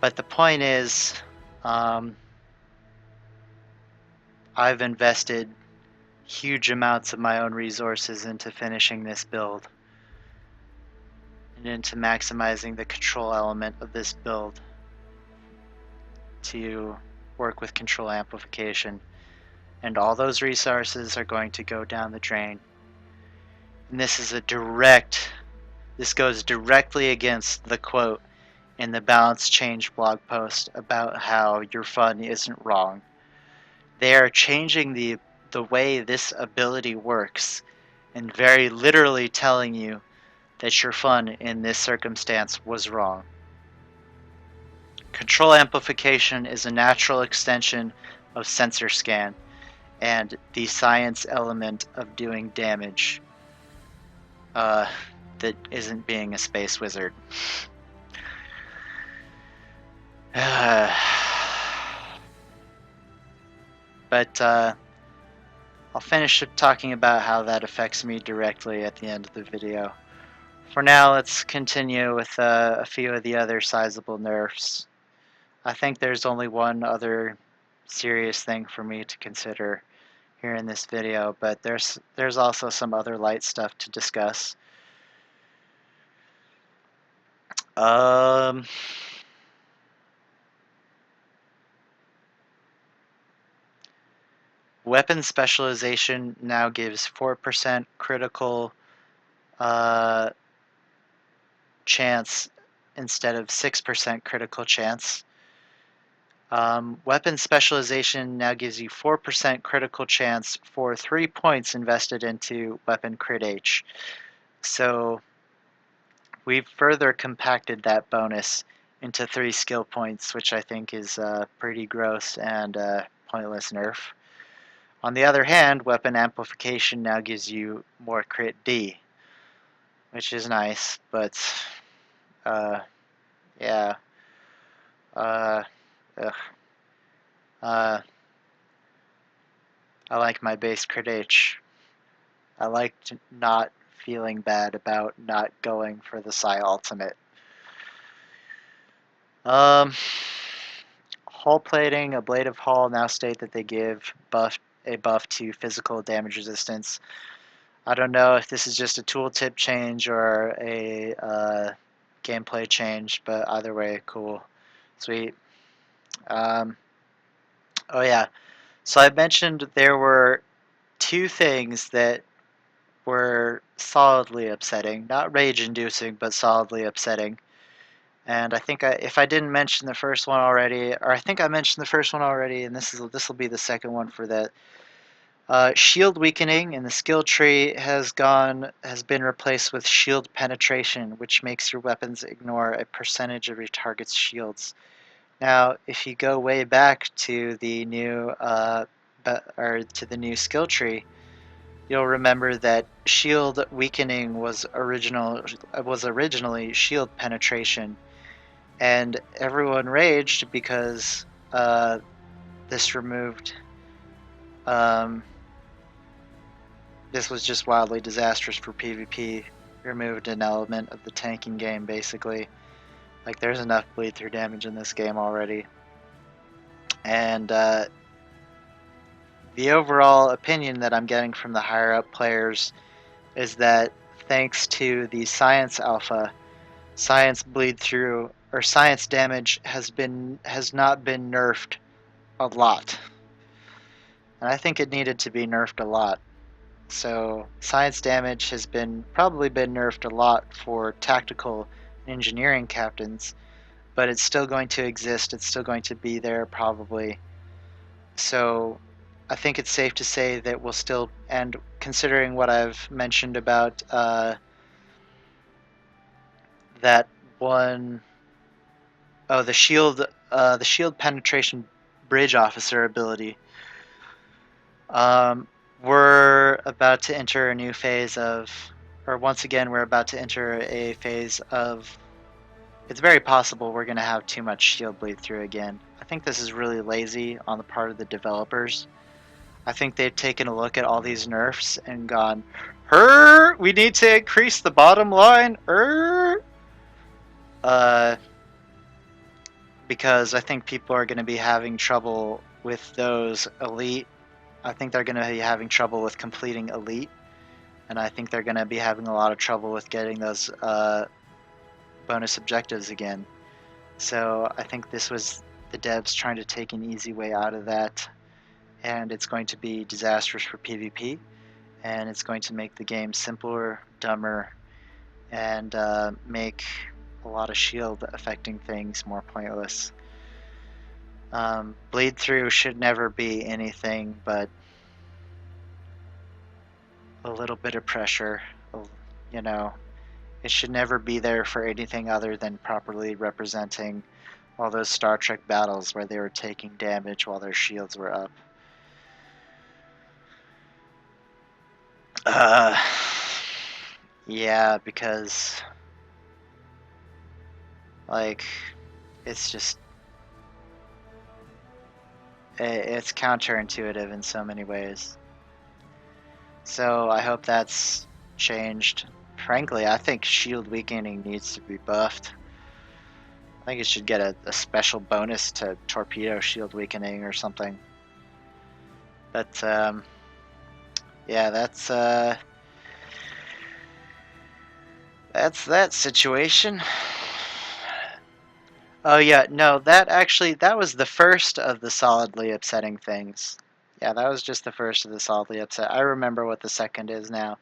But the point is, I've invested huge amounts of my own resources into finishing this build and into maximizing the control element of this build to work with control amplification, and all those resources are going to go down the drain. And this goes directly against the quote in the Balance Change blog post about how your fun isn't wrong. They are changing the way this ability works and very literally telling you that your fun in this circumstance was wrong. Control amplification is a natural extension of sensor scan and the science element of doing damage that isn't being a space wizard. But I'll finish talking about how that affects me directly at the end of the video. For now, let's continue with a few of the other sizable nerfs. I think there's only one other serious thing for me to consider here in this video, but there's also some other light stuff to discuss. Um, Weapon specialization now gives 4% critical chance instead of 6% critical chance. Weapon specialization now gives you 4% critical chance for 3 points invested into weapon crit H. So we've further compacted that bonus into 3 skill points, which I think is pretty gross and pointless nerf. On the other hand, weapon amplification now gives you more crit D, which is nice, but yeah. Ugh. I like my base crit H. I like not feeling bad about not going for the Psi Ultimate. Hull plating, ablative hull now state that they give a buff to physical damage resistance. I don't know if this is just a tooltip change or a gameplay change, but either way, cool. Sweet. Oh yeah, so I mentioned there were 2 things that were solidly upsetting. Not rage-inducing, but solidly upsetting. And I think if I didn't mention the first one already, or I think I mentioned the first one already, and this will be the second one for that. Shield weakening in the skill tree has been replaced with shield penetration, which makes your weapons ignore a percentage of your target's shields. Now, if you go way back to the new skill tree, you'll remember that shield weakening was originally shield penetration, and everyone raged because this removed. This was just wildly disastrous for PvP. Removed an element of the tanking game, basically. Like, there's enough bleed through damage in this game already. And the overall opinion that I'm getting from the higher up players is that thanks to the Science Alpha, Science bleed through or Science damage has not been nerfed a lot. And I think it needed to be nerfed a lot. So Science damage has probably been nerfed a lot for tactical and engineering captains, but it's still going to exist. It's still going to be there probably. So I think it's safe to say that we'll still, and considering what I've mentioned about that one, the shield penetration bridge officer ability. We're about to enter a new phase of, or once again, we're about to enter a phase of. It's very possible we're going to have too much shield bleed through again. I think this is really lazy on the part of the developers. I think they've taken a look at all these nerfs and gone, we need to increase the bottom line, because I think people are going to be having trouble with those elite. I think they're going to be having trouble with completing elite, and I think they're going to be having a lot of trouble with getting those bonus objectives again. So I think this was the devs trying to take an easy way out of that, and it's going to be disastrous for PvP, and it's going to make the game simpler, dumber, and make a lot of shield affecting things more pointless. Bleed through should never be anything but a little bit of pressure, you know. It should never be there for anything other than properly representing all those Star Trek battles where they were taking damage while their shields were up. Yeah, because, like, it's just, it's counterintuitive in so many ways. So I hope that's changed frankly, I think shield weakening needs to be buffed. I think it should get a special bonus to torpedo shield weakening or something. But yeah, that's that situation. Oh yeah, no, that was the first of the solidly upsetting things. Yeah, that was just the first of the solidly upset. I remember what the second is now.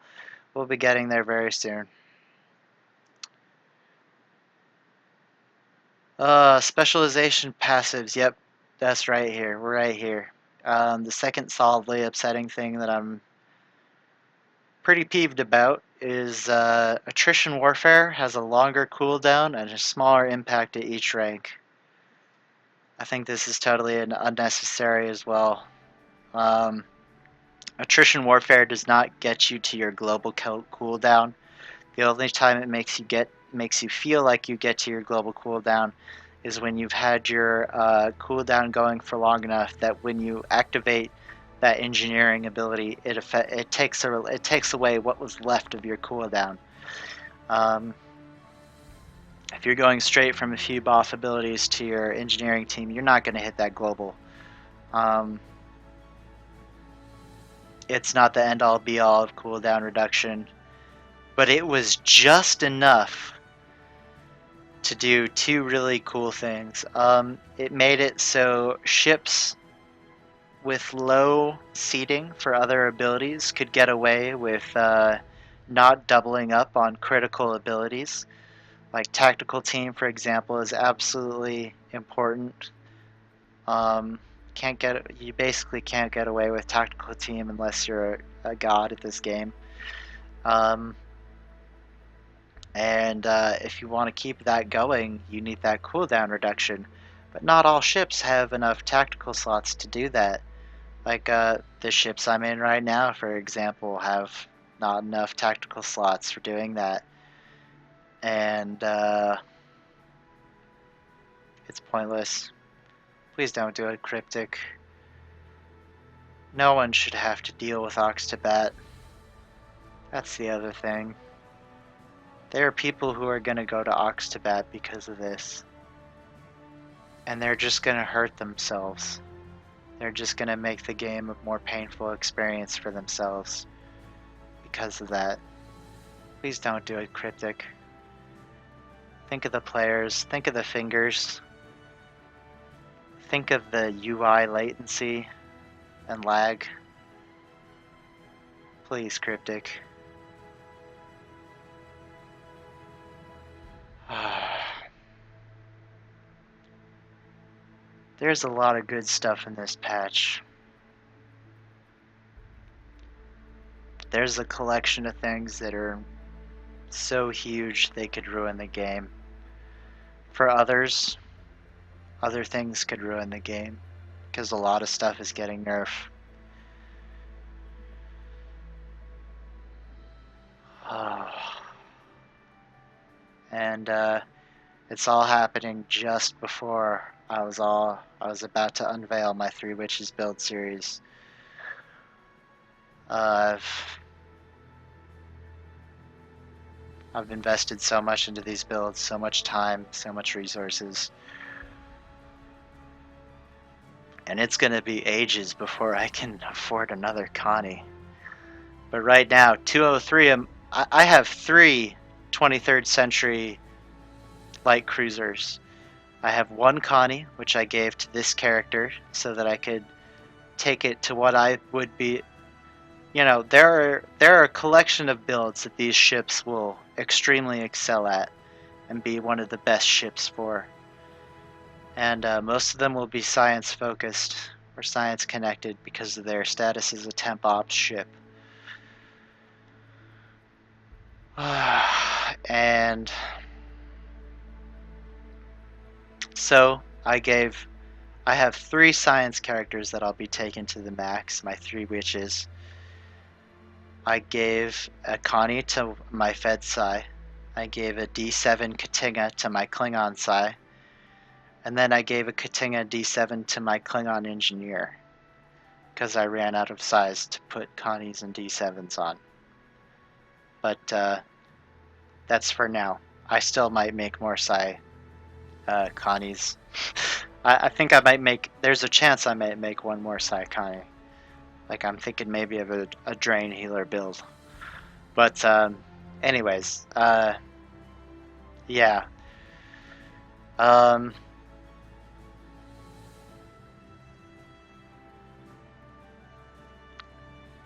We'll be getting there very soon. Specialization passives. Yep, that's right here. We're right here. The second solidly upsetting thing that I'm pretty peeved about is attrition warfare has a longer cooldown and a smaller impact at each rank. I think this is totally unnecessary as well. Attrition warfare does not get you to your global cooldown. The only time it makes you feel like you get to your global cooldown is when you've had your cooldown going for long enough that when you activate that engineering ability, it takes away what was left of your cooldown. If you're going straight from a few buff abilities to your engineering team, you're not going to hit that global. It's not the end all be all of cooldown reduction, but it was just enough to do two really cool things. It made it so ships with low seating for other abilities could get away with not doubling up on critical abilities. Like tactical team, for example, is absolutely important. You basically can't get away with tactical team unless you're a god at this game. And if you want to keep that going, you need that cooldown reduction. But not all ships have enough tactical slots to do that. Like the ships I'm in right now, for example, have not enough tactical slots for doing that. And it's pointless. Please don't do it, Cryptic. No one should have to deal with Ox to Bat. That's the other thing. There are people who are going to go to Ox to Bat because of this. And they're just going to hurt themselves. They're just going to make the game a more painful experience for themselves because of that. Please don't do it, Cryptic. Think of the players. Think of the fingers. Think of the UI latency and lag. Please, Cryptic. There's a lot of good stuff in this patch. There's a collection of things that are so huge they could ruin the game. For others, other things could ruin the game because a lot of stuff is getting nerfed. And it's all happening just before I was about to unveil my Three Witches build series. I've invested so much into these builds, so much time, so much resources. And it's going to be ages before I can afford another Connie. But right now, 203, I have 3 23rd century light cruisers. I have 1 Connie, which I gave to this character so that I could take it to what I would be. You know, there are a collection of builds that these ships will extremely excel at and be one of the best ships for. And most of them will be science focused or science connected because of their status as a temp ops ship. And so I have 3 science characters that I'll be taking to the max, my 3 witches. I gave a Connie to my Fed Psi. I gave a D7 Katinga to my Klingon Psi. And then I gave a Katinga D7 to my Klingon Engineer. Because I ran out of size to put Connies and D7s on. But that's for now. I still might make more Connies. I think I might make. There's a chance I might make one more Connie. Like I'm thinking maybe of a drain healer build. But anyways, yeah. Um,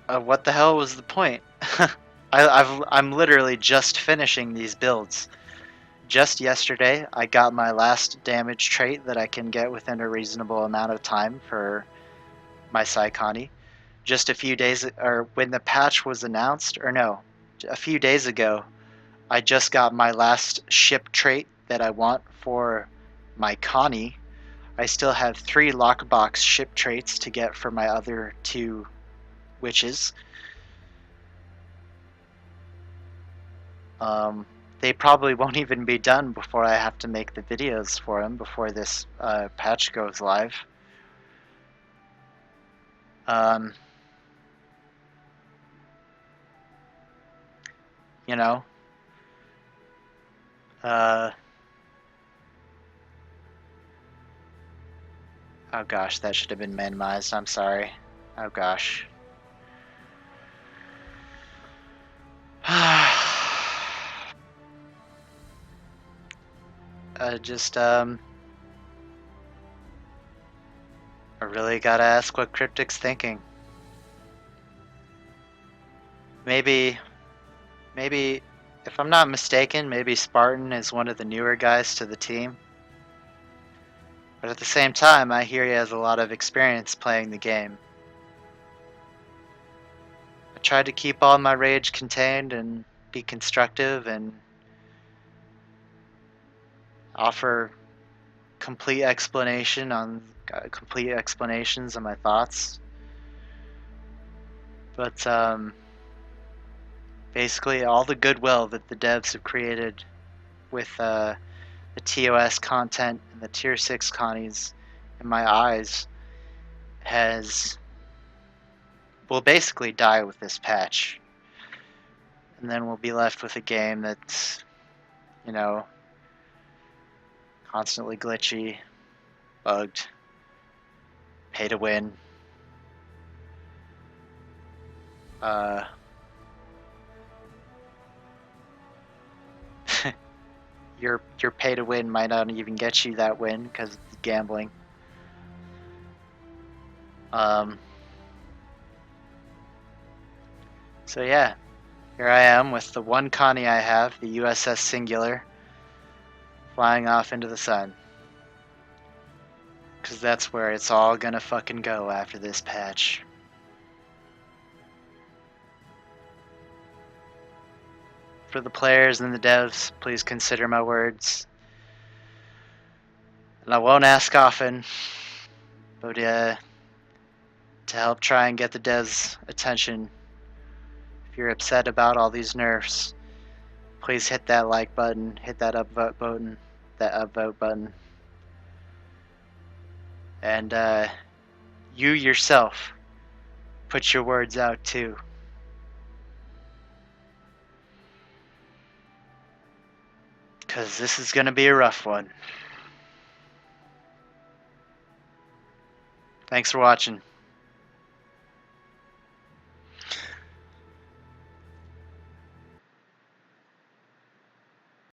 what the hell was the point? I'm literally just finishing these builds. Just yesterday, I got my last damage trait that I can get within a reasonable amount of time for my Connie. Just a few days, or when the patch was announced, or no, a few days ago, I just got my last ship trait that I want for my Connie. I still have 3 lockbox ship traits to get for my other 2 witches. They probably won't even be done before I have to make the videos for them before this patch goes live. You know, oh gosh, that should have been minimized. I'm sorry. Oh gosh. I really gotta ask what Cryptic's thinking. Maybe, if I'm not mistaken, maybe Spartan is one of the newer guys to the team. But at the same time, I hear he has a lot of experience playing the game. I tried to keep all my rage contained and be constructive and offer complete explanations on my thoughts. But basically, all the goodwill that the devs have created with the TOS content and the Tier 6 Connies, in my eyes, will basically die with this patch. And then we'll be left with a game that's, you know, constantly glitchy, bugged, pay to win. Your pay to win might not even get you that win because it's gambling. So yeah, here I am with the one Connie I have, the USS Singular, flying off into the sun. Because that's where it's all gonna fucking go after this patch. For the players and the devs, please consider my words. And I won't ask often, but to help try and get the devs' attention, if you're upset about all these nerfs, please hit that like button, hit that upvote button, and you yourself put your words out too. Because this is going to be a rough one. Thanks for watching.